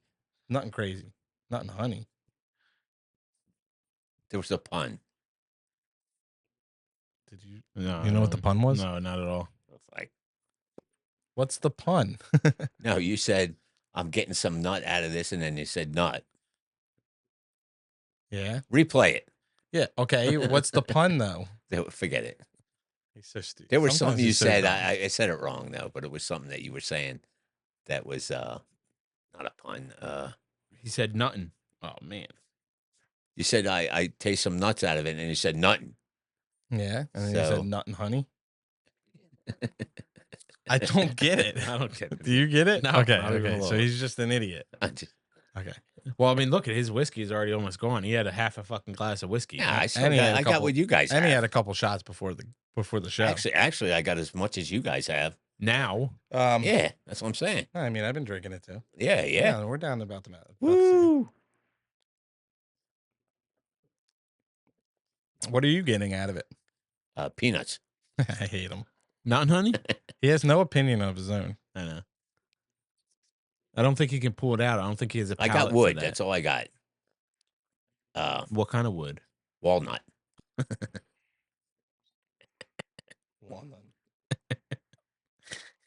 Nothing crazy. Nothing honey. There was a pun. Did you? No, You know what the pun was? No, not at all. It's like, What's the pun? no, you said I'm getting some nut out of this, and then you said nut. Yeah. Replay it. Yeah. Okay. What's the pun though? Forget it. He's so stupid. There was Sometimes something you he's so said. dumb. I said it wrong though, but it was something that you were saying that was not a pun. He said nothing. Oh man. You said I taste some nuts out of it, and you said nothing. Yeah. And then he So- said nut and honey. I don't get it. I don't get it. Do you get it? No, Okay. not even a Okay. So little. he's just an idiot. I just- Okay. Well, I mean, look at his whiskey is already almost gone. He had a half a fucking glass of whiskey. yeah, I still And he got, had a I got couple- what you guys And he have. had a couple shots before the show. Actually, I got as much as you guys have. Now, Yeah, that's what I'm saying. I mean, I've been drinking it too. Yeah. We're down about the mouth. Woo! What are you getting out of it? Peanuts. I hate him. not honey. He has no opinion of his own. I know. I don't think he can pull it out. I don't think he has a I palate got for wood. that. That's all I got. What kind of wood? Walnut.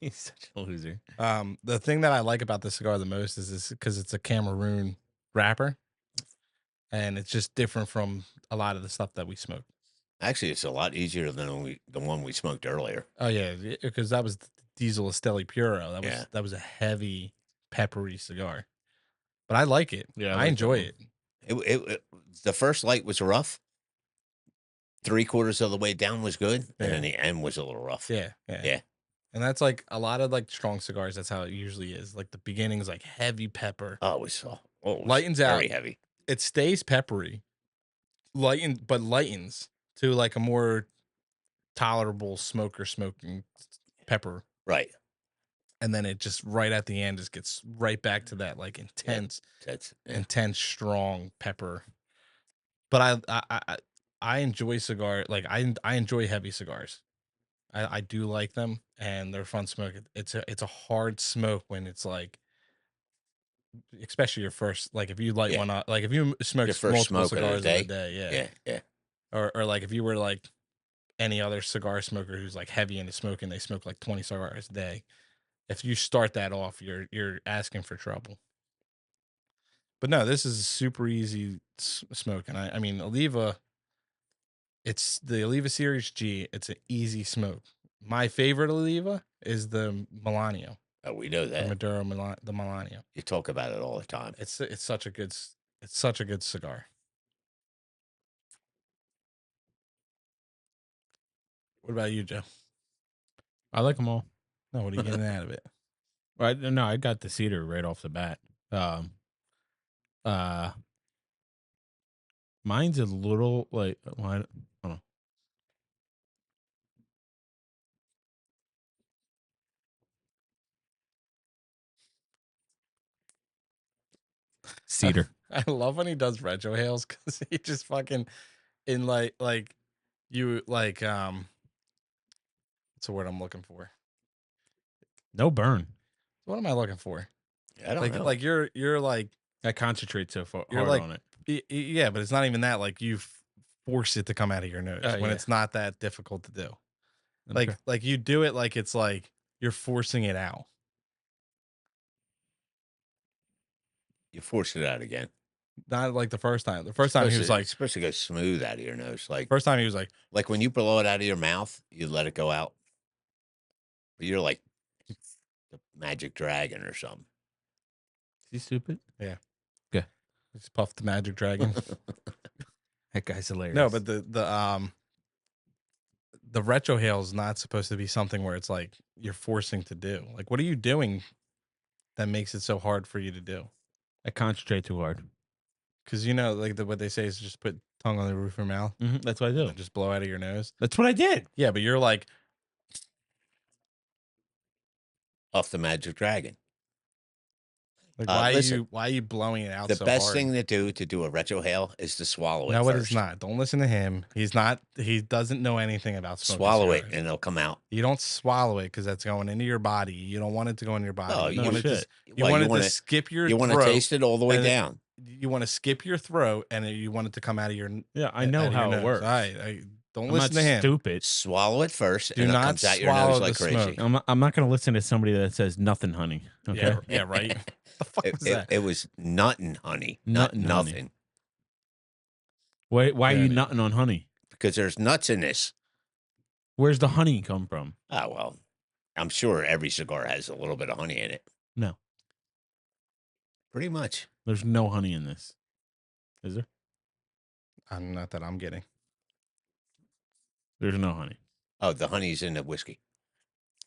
He's such a loser. The thing that I like about this cigar the most is this because it's a Cameroon wrapper, and it's just different from a lot of the stuff that we smoke. Actually, it's a lot easier than the one we smoked earlier. Oh yeah, because that was the Diesel Esteli Puro. Yeah. That was a heavy, peppery cigar, but I like it. Yeah, I I like enjoy that it. The first light was rough. 3/4 of the way down was good, and then the end was a little rough. Yeah. And that's like a lot of like strong cigars. That's how it usually is. Like the beginning's like heavy pepper. Oh, it was Lightens very out. heavy. It stays peppery, lightens to like a more tolerable smoking pepper, Right. and then it just right at the end just gets right back to that like intense, strong pepper. But I enjoy cigar. Like I enjoy heavy cigars. I do like them, and they're fun smoke. It's a hard smoke when it's like, especially your first, like if you light Yeah. one up, like if you smoke Your first multiple smoke of the cigars in a day. day, Yeah. or like if you were like any other cigar smoker who's like heavy into smoking, they smoke like 20 cigars a day. If you start that off, you're asking for trouble. But no, this is super easy smoke, and I mean Oliva. It's the Oliva Series G. It's an easy smoke. My favorite Oliva is the Milano, Oh, we know the that. Maduro the Milano. You talk about it all the time. It's such a good cigar. What about you, Joe? I like them all. No, what are you getting out of it? No, I got the cedar right off the bat. Mine's a little like, well, I don't know. Cedar. I love when he does retro hails because he just fucking in like you like what's the word I'm looking for? No burn. What am I looking for? I don't know. Like you're like I concentrate so far You're hard like- on it. yeah, but it's not even that. Like you force it to come out of your nose when Yeah. it's not that difficult to do. Okay. Like you do it like it's like you're forcing it out. You forced it out again. Not like the first time. The first time he was like, It's supposed to go smooth out of your nose, first time he was like, like when you blow it out of your mouth, you let it go out. But you're like the magic dragon or something. Is he stupid? yeah, Okay. just Puff the Magic Dragon. That guy's hilarious. No, but the retrohale is not supposed to be something where it's like you're forcing to do. Like, what are you doing that makes it so hard for you to do? I concentrate too hard. Because like what they say is just put tongue on the roof of your mouth That's what I do. and just blow out of your nose. That's what I did. Yeah, but you're like, Off the magic dragon. why are you blowing it out The so best hard? thing to do a retrohale is to swallow it No, first. it is not. Don't listen to him. He's not. He doesn't know anything about smoking Swallow it cigars. and it'll come out. You don't swallow it because that's going into your body. You don't want it to go in your body. No, you you want it to. shit. You Well, want you it wanna- to skip your. You want to throat, taste it all the way and down. You want to skip your throat, and you want it to come out of your. Yeah, I out know of your how it nose. works. All right, don't I'm listen not to him. stupid. Swallow it first, Do and it not comes out your swallow nose like the crazy. smoke. I'm not going to listen to somebody that says nothing, honey. Okay. Yeah, right. The fuck was that? It was nuttin' honey, Nuttin' honey. nothing. Why are Yeah, you dude. nutting on honey? Because there's nuts in this. Where's the honey come from? Oh well, I'm sure every cigar has a little bit of honey in it. No, Pretty much. there's no honey in this. Is there? Not that I'm getting. There's no honey. Oh, the honey's in the whiskey.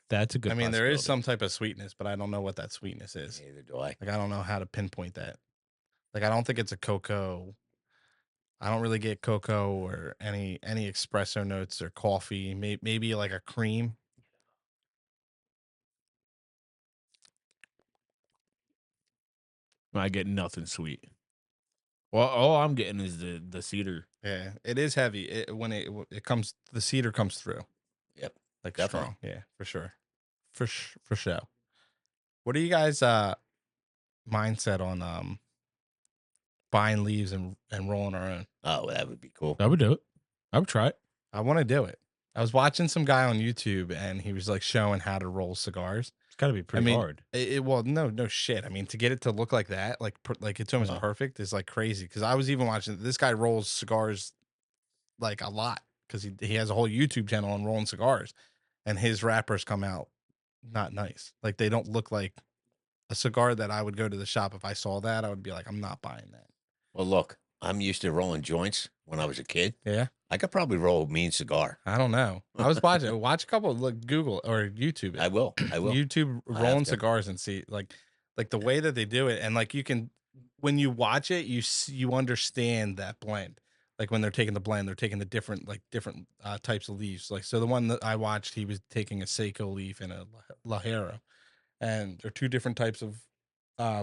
That's a good. I mean, there is possibility. some type of sweetness, but I don't know what that sweetness is. Neither do I. Like, I don't know how to pinpoint that. Like, I don't think it's a cocoa. I don't really get cocoa or any espresso notes or coffee. Maybe like a cream. I get nothing sweet. Well, all I'm getting is the cedar. Yeah, it is heavy. When it comes, the cedar comes through. Yep, Like definitely. strong. Yeah, for sure. For sure. What are you guys mindset on buying leaves and rolling our own? Oh, that would be cool. I would do it. I would try it. I want to do it. I was watching some guy on YouTube and he was like showing how to roll cigars. It's got to be pretty hard. Well, no shit. I mean, to get it to look like that, like it's almost Wow. perfect, is like crazy. Because I was even watching this guy rolls cigars like a lot because he has a whole YouTube channel on rolling cigars, and his wrappers come out not nice. Like they don't look like a cigar that I would go to the shop if I saw that. I would be like, I'm not buying that. Well, look, I'm used to rolling joints when I was a kid. Yeah. I could probably roll a mean cigar. I don't know. I was watching. Watch a couple. Look, Google or YouTube it. I will. YouTube I have rolling to. cigars and see like the way that they do it, and like you can when you watch it, you understand that blend. Like when they're taking the blend, they're taking the different types of leaves. Like so, the one that I watched, he was taking a Seiko leaf and a Lajero, and they're two different types of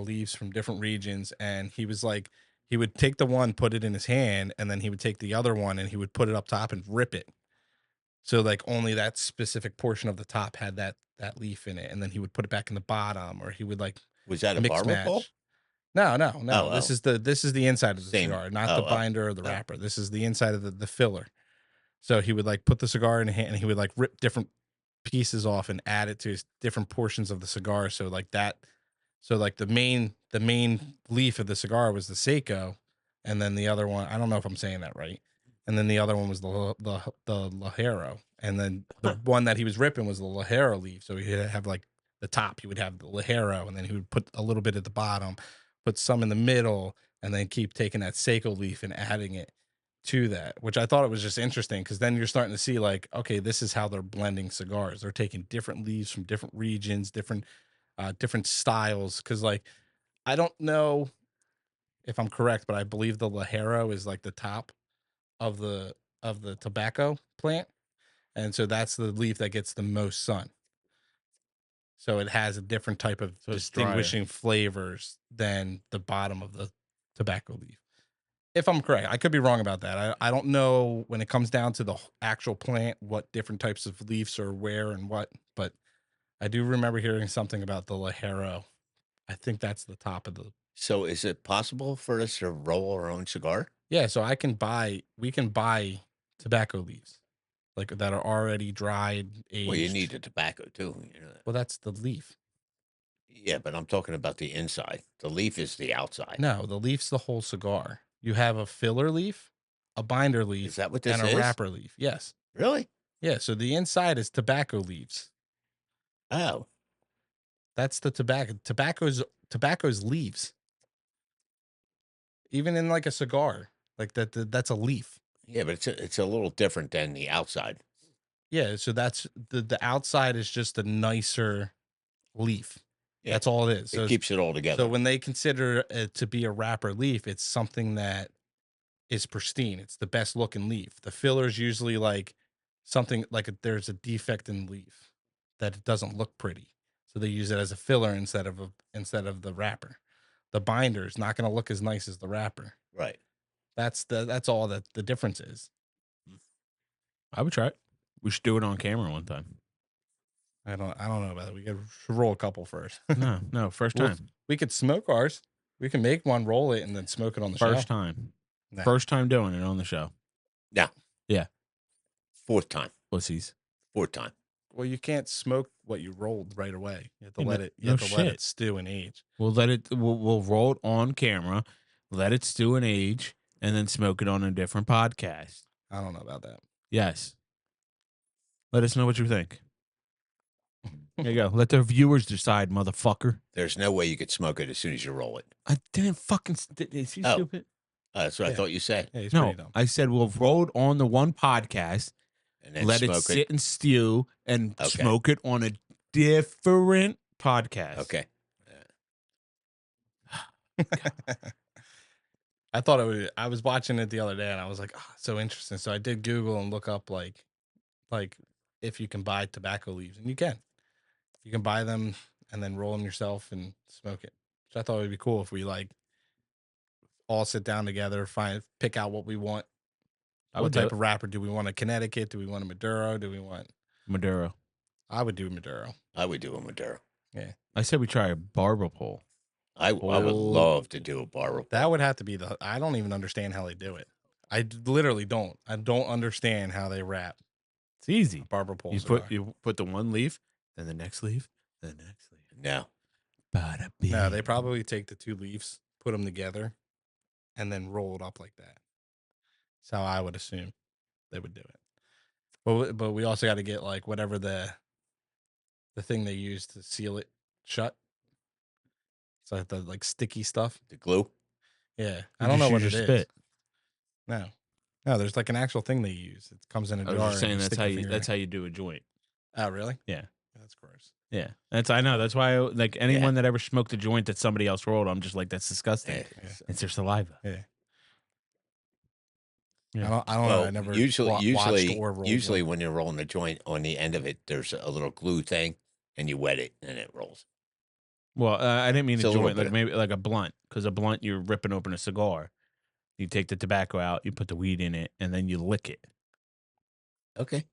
leaves from different regions. And he was like, he would take the one, put it in his hand, and then he would take the other one and he would put it up top and rip it. So like only that specific portion of the top had that leaf in it, and then he would put it back in the bottom, or he would like Was that a mix barber pole? match. No. Oh, This oh. is the inside of the Same. cigar, not Oh, the oh. binder or the Oh. wrapper. This is the inside of the filler. So he would like put the cigar in a hand, and he would like rip different pieces off and add it to his different portions of the cigar. So like that, so like the main leaf of the cigar was the Seiko, and then the other one, I don't know if I'm saying that right. And then the other one was the Lajero, and then the one that he was ripping was the Lajero leaf. So he'd have like the top, he would have the Lajero, and then he would put a little bit at the bottom, put some in the middle, and then keep taking that Seiko leaf and adding it to that, which I thought it was just interesting because then you're starting to see like, okay, this is how they're blending cigars. They're taking different leaves from different regions, different styles. Because like, I don't know if I'm correct, but I believe the Lajero is like the top of the tobacco plant, and so that's the leaf that gets the most sun. So it has a different type of So it's drier. distinguishing flavors than the bottom of the tobacco leaf. If I'm correct, I could be wrong about that. I don't know when it comes down to the actual plant what different types of leaves are where and what, but I do remember hearing something about the Lajero. I think that's the top of the. So is it possible for us to roll our own cigar? Yeah, so we can buy tobacco leaves like that are already dried, aged. Well, you need the tobacco too. You know that. Well, that's the leaf. Yeah, but I'm talking about the inside. The leaf is the outside. No, the leaf's the whole cigar. You have a filler leaf, a binder leaf, Is that what and this a is? wrapper leaf. Yes. Really? Yeah. So the inside is tobacco leaves. Oh, That's the tobacco. Tobacco's leaves. Even in like a cigar, like that's a leaf. yeah, but it's a little different than the outside. Yeah. So that's the outside is just a nicer leaf. Yeah, That's all it is. it keeps it all together. So when they consider it to be a wrapper leaf, it's something that is pristine. It's the best looking leaf. The filler is usually like something like there's a defect in the leaf that it doesn't look pretty. So they use it as a filler instead of the wrapper. The binder is not going to look as nice as the wrapper. Right. That's all that the difference is. I would try it. We should do it on camera one time. I don't know about it. Should roll a couple first. No, first Well, time. we could smoke ours. We can make one, roll it, and then smoke it on the show. First time. Nah. First time doing it on the show. Now. Yeah. Fourth time. Pussies. Fourth time. Well, you can't smoke what you rolled right away. You have to Yeah, let but it. You have no to let shit. it stew and age. We'll let it. We'll roll it on camera, let it stew and age, and then smoke it on a different podcast. I don't know about that. Yes. Let us know what you think. There you go. Let the viewers decide, motherfucker. There's no way you could smoke it as soon as you roll it. I didn't fucking. Is he Oh. stupid? That's what I Yeah. thought you said. Yeah, he's No, pretty dumb. I said we'll roll it on the one podcast, And then let it smoke sit and stew, and Okay. smoke it on a different podcast. Okay. I thought it would. I was watching it the other day, and I was like, "Oh, so interesting." So I did Google and look up like if you can buy tobacco leaves, and you can. You can buy them and then roll them yourself and smoke it. Which I thought would be cool if we like all sit down together, pick out what we want. I What would do type it. of wrapper do we want? A Connecticut? Do we want a Maduro? Maduro. I would do Maduro. I would do a Maduro. I said we try a barber pole. I would Oh. love to do a bar. That would have to be I don't even understand how they do it. Literally don't. I don't understand how they wrap It's easy. a barber pole. You put the one leaf, then the next leaf, then the next leaf. No. Bada No, bing. they probably take the two leaves, put them together, and then roll it up like that. That's how I would assume they would do it. But we also got to get like whatever the thing they use to seal it shut. It's like the like sticky stuff. The glue. Yeah, You I don't know just what it use is. your spit. No, there's like an actual thing they use. It comes in a I jar. was just and saying you that's stick how your you finger that's in. how you do a joint. Oh, really? Yeah. That's gross. Yeah, I know. That's why like anyone that ever smoked a joint that somebody else rolled, I'm just like that's disgusting. Yeah. It's their saliva. Yeah. Yeah. I don't know. I never watched or rolled usually one. when you're rolling a joint, on the end of it, there's a little glue thing, and you wet it, and it rolls. Well, I didn't mean It's a a little joint, like bit- maybe like a blunt, because a blunt you're ripping open a cigar. You take the tobacco out, you put the weed in it, and then you lick it. Okay.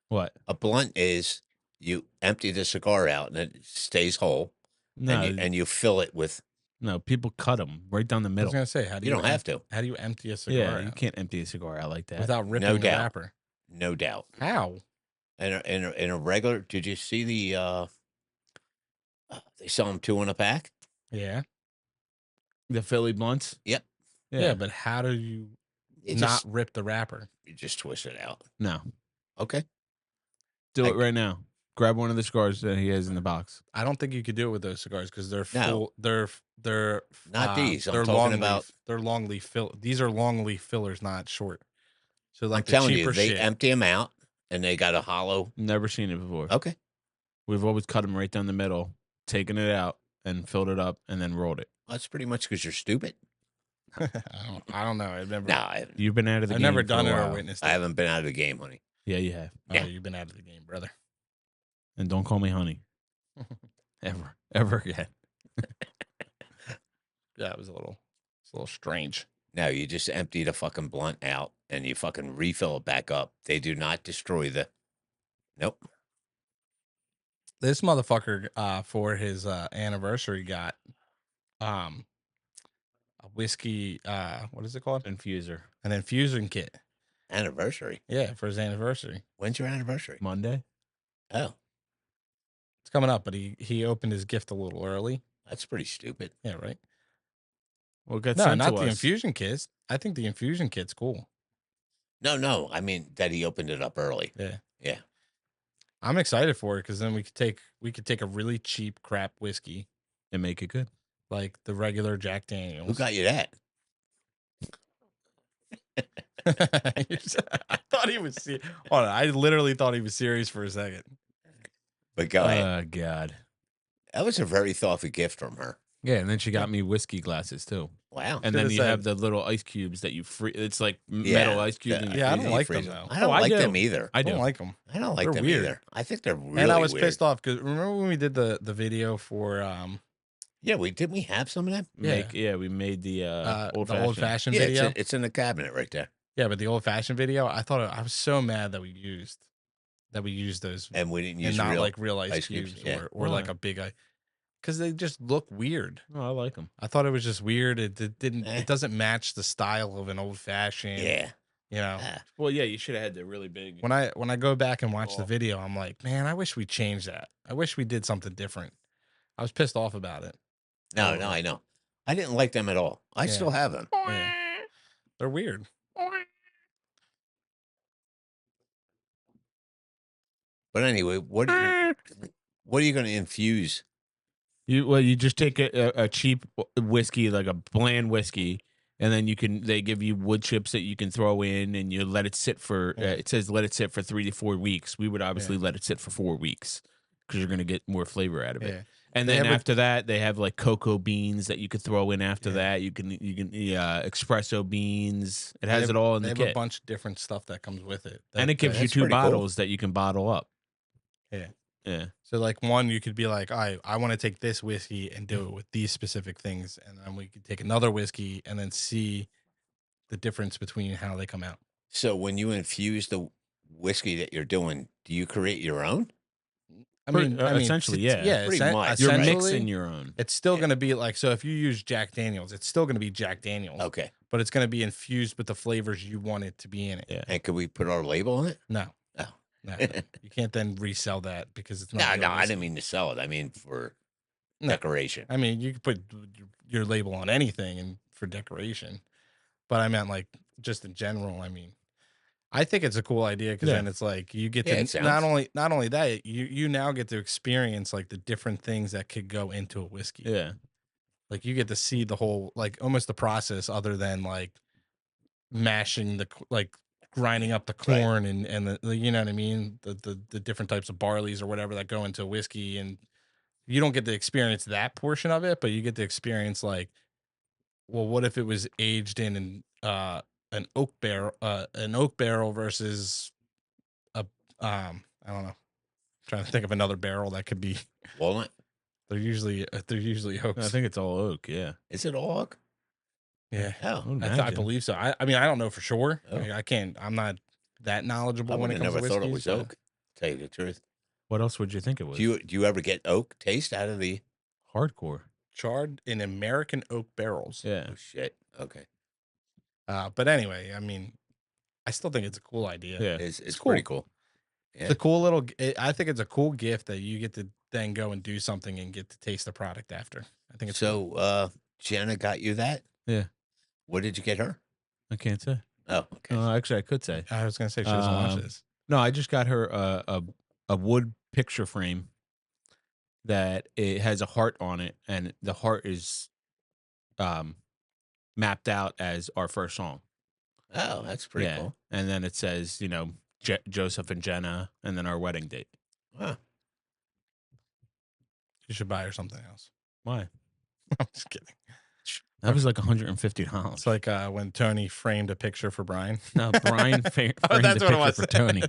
What? A blunt is you empty the cigar out, and it stays whole, No, and you fill it with. no. People cut them right down the I was middle. gonna say, how do You you don't have to, How do you empty a cigar Yeah, out you can't empty a cigar out like that. without ripping No the doubt. wrapper? no doubt. How? In a regular, did you see the? They sell them 2 in a pack. Yeah. The Philly blunts. Yep. Yeah, but how do you You not just rip the wrapper? you just twist it out. No. Okay. Do it I- right now. Grab one of the cigars that he has in the box. I don't think you could do it with those cigars because they're No. full. They're Not these. I'm They're talking long about- leaf. They're long leaf These are long leaf fillers, not short. So like I'm the telling you, cheaper they shit. empty them out, and they got a hollow. Never seen it before. Okay. We've always cut them right down the middle, taken it out, and filled it up, and then rolled it. That's pretty much because you're stupid. I don't know. I've never. No, I haven't. You've been out of the I've game. never for done a it or while. witnessed it. I haven't been out of the game, honey. Yeah, you have. Oh, Yeah. you've been out of the game, brother. And don't call me honey. Ever again. Yeah, it's a little strange. No, you just empty the fucking blunt out, and you fucking refill it back up. They do not destroy the. Nope. This motherfucker, for his anniversary, got a whiskey. What is it called? Infuser. An infusion kit. Anniversary. Yeah, for his anniversary. When's your anniversary? Monday. Oh, It's coming up, but he opened his gift a little early. That's pretty stupid. Yeah, right. Well, get No, sent not to the us. infusion kits. I think the infusion kit's cool. No. I mean that he opened it up early. Yeah. Yeah. I'm excited for it because then we could take a really cheap crap whiskey and make it good. like the regular Jack Daniels. Who got you that? I thought he was serious. Hold on, I literally thought he was serious for a second. But go ahead. Oh God. That was a very thoughtful gift from her. Yeah, and then she got me whiskey glasses too. Wow. And Should've then you said- have the little ice cubes that you free. It's like metal ice cubes. the- and you Yeah, I freeze don't it. like freeze them, it. though. I don't Oh, I like do. them either. I I do. don't like them. I don't like They're them weird. either. I think they're really And I was weird. pissed off because remember when we did the video for Yeah, didn't we have some of that? We made the old the old fashioned Yeah, video? it's in the cabinet right there. Yeah, but the old fashioned video, I was so mad that we used those And we didn't use and not real like real ice ice cubes, cubes, yeah. or like Why? a big because they just look weird. Oh, I like them. I thought it was just weird. It didn't. Eh. It doesn't match the style of an old fashioned. Yeah. You know, Ah. Well, yeah, you should have had the really big. when I go back and watch the Oh. video, I'm like, man, I wish we changed that. I wish we did something different. I was pissed off about it. No, I know. I didn't like them at all. I Yeah. still have them. Yeah. They're weird. But anyway, what are you going to infuse? You just take a cheap whiskey, like a bland whiskey, and then they give you wood chips that you can throw in, and you let it sit for. Yeah. It says let it sit for 3 to 4 weeks. We would obviously Yeah. let it sit for 4 weeks because you're gonna get more flavor out of it. Yeah. And They then have a- after that, they have like cocoa beans that you could throw in after Yeah. that. You can espresso beans. It has They have- it all in They the have a kit, bunch of different stuff that comes with it. and it gives you that's 2 pretty cool. bottles that you can bottle up. Yeah. Yeah. So like one, you could be like, I want to take this whiskey and do it with these specific things, and then we could take another whiskey and then see the difference between how they come out. So when you infuse the whiskey that you're doing, do you create your own? I Pretty- mean, essentially, it's- yeah. Pretty much. You're essentially, mixing your own. It's still Yeah. going to be like, so if you use Jack Daniels, it's still going to be Jack Daniels, Okay. but it's going to be infused with the flavors you want it to be in it. Yeah. And could we put our label on it? No, Oh. no, you can't then resell that because it's No, not. real I whiskey. didn't mean to sell it. I mean for No. decoration. I mean, you could put your label on anything and for decoration, but I meant like just in general. I mean, I think it's a cool idea because Yeah. then it's like you get Yeah, to it sounds- not only that you now get to experience like the different things that could go into a whiskey. Yeah. Like you get to see the whole like almost the process other than like mashing like grinding up the Right. corn and the you know what I mean, the different types of barleys or whatever that go into whiskey, and you don't get to experience that portion of it, but you get to experience like, well, what if it was aged in an oak barrel versus a I don't know. I'm trying to think of another barrel that could be. Walnut? They're usually oaks. I think it's all oak. Yeah. Is it all oak? yeah. Oh, I believe so. I mean, I don't know for sure. Oh. I can't. I'm not that knowledgeable I when would it have comes never to thought it whiskeys, was but oak. Tell you the truth. What else would you think it was? Do you ever get oak taste out of the? Hardcore. Charred in American oak barrels. Yeah. Oh shit. Okay. But anyway, I mean, I still think it's a cool idea. Yeah. It's cool. pretty cool. It's a cool little. I think it's a cool gift that you get to then go and do something and get to taste the product after. I think it's cool. So Jenna got you that? Yeah. What did you get her? I can't say. Oh, okay. Actually, I could say. I was gonna say she doesn't watch Um, this. No, I just got her a wood picture frame that it has a heart on it, and the heart is mapped out as our first song. Oh, that's pretty Yeah. cool. And then it says, Joseph and Jenna, and then our wedding date. Wow. You should buy her something else. Why? I'm just kidding. That was like $150. It's like when Tony framed a picture for Brian. No, Brian framed Oh, the that's what it picture was. for Tony.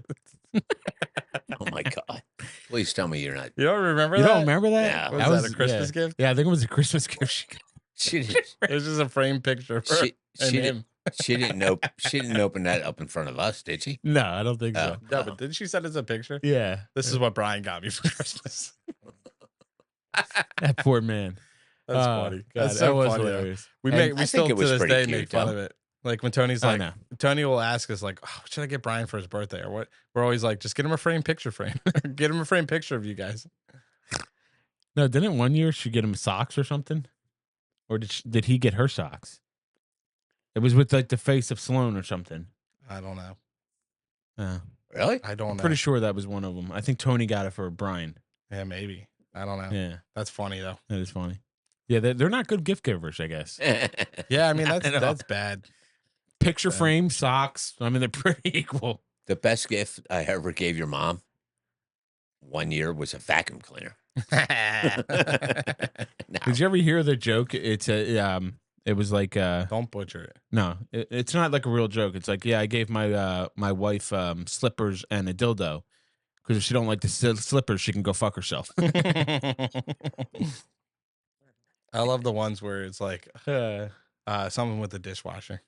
Oh my god. Please tell me you're not. You don't remember You that? don't remember that? Yeah. Was that a Christmas yeah. gift? Yeah, I think it was a Christmas gift. She got. She didn't. It was just a framed picture for She, and she, him. she didn't know. She didn't open that up in front of us, did she? No, I don't think so. Oh. No, but didn't she send us a picture? Yeah. This is what Brian got me for Christmas. That poor man. That's Oh, funny. God, That's that so was funny. though. hilarious. We And make I we think still it to was this pretty day cute, make fun though. of it. Like when Tony's I like, know. Tony will ask us like, oh, what should I get Brian for his birthday or what? We're always like, just get him a framed picture frame. Get him a framed picture of you guys. No, didn't one year she get him socks or something? Or did he get her socks? It was with like the face of Sloane or something. I don't know. Yeah. Really? I don't I'm know. pretty sure that was one of them. I think Tony got it for Brian. Yeah, maybe. I don't know. Yeah, That's funny though. that is funny. Yeah, they're not good gift givers, I guess. Yeah, I mean I know. that's bad. Picture Bad. frame, socks. I mean, they're pretty equal. The best gift I ever gave your mom one year was a vacuum cleaner. Now, Did you ever hear the joke? It's it was like Don't butcher it. no, it's not like a real joke. It's like, yeah, I gave my my wife slippers and a dildo because if she don't like the slippers, she can go fuck herself. I love the ones where it's like something with the dishwasher.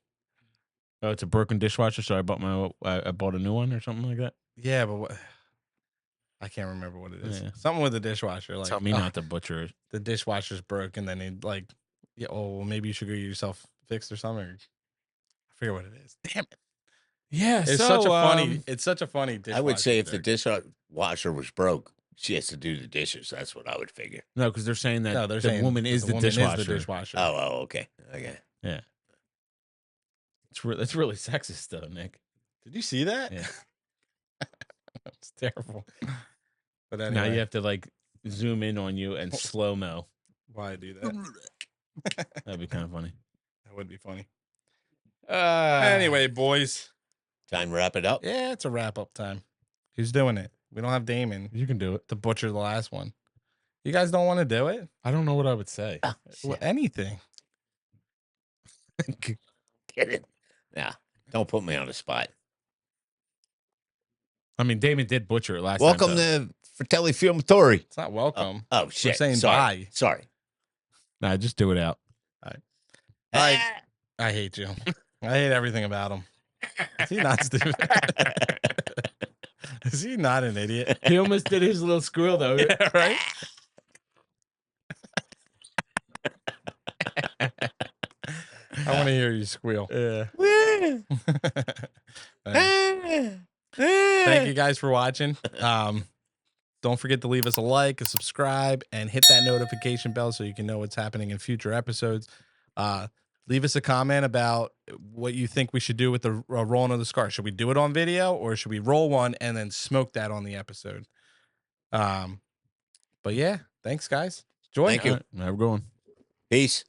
Oh, it's a broken dishwasher, so I bought a new one or something like that. Yeah, but what? I can't remember what it is. Yeah. Something with the dishwasher. Like Tell me not to butcher it. the dishwasher's broke, and then it like, yeah. Oh, well, maybe you should go get yourself fixed or something. I forget what it is. Damn it! Yeah, It's such a funny. It's such a funny. I would say if the dishwasher dishwasher was broke, she has to do the dishes. That's what I would figure. No, because they're saying that no, they're the saying woman is the woman dishwasher. Is the dishwasher. Oh, okay. Okay. Yeah, it's really sexist though, Nick. Did you see that? Yeah. It's terrible. But anyway, Now you have to like zoom in on you and slow mo. why do that? That'd be kind of funny. That would be funny. Anyway, boys. Time to wrap it up. Yeah, it's a wrap up time. Who's doing it? We don't have Daymon You can do it. to butcher the last one. You guys don't want to do it? I don't know what I would say. Oh, Well, anything. Get it? Yeah. Don't put me on the spot. I mean, Damon did butcher it last Welcome time. to Fratelli Filmatori. It's not welcome. Oh shit! saying Sorry. bye. Sorry. Nah, just do it out. I hate you. I hate everything about him. Is he not stupid? Is he not an idiot? He almost did his little squeal though. Yeah, right? I want to hear you squeal. Yeah. Thank you guys for watching. Don't forget to leave us a like, a subscribe, and hit that notification bell so you can know what's happening in future episodes. Leave us a comment about what you think we should do with the rolling of the scar. Should we do it on video or should we roll one and then smoke that on the episode? But yeah, thanks guys. Joy. Thank you. All right, now we're going. Peace.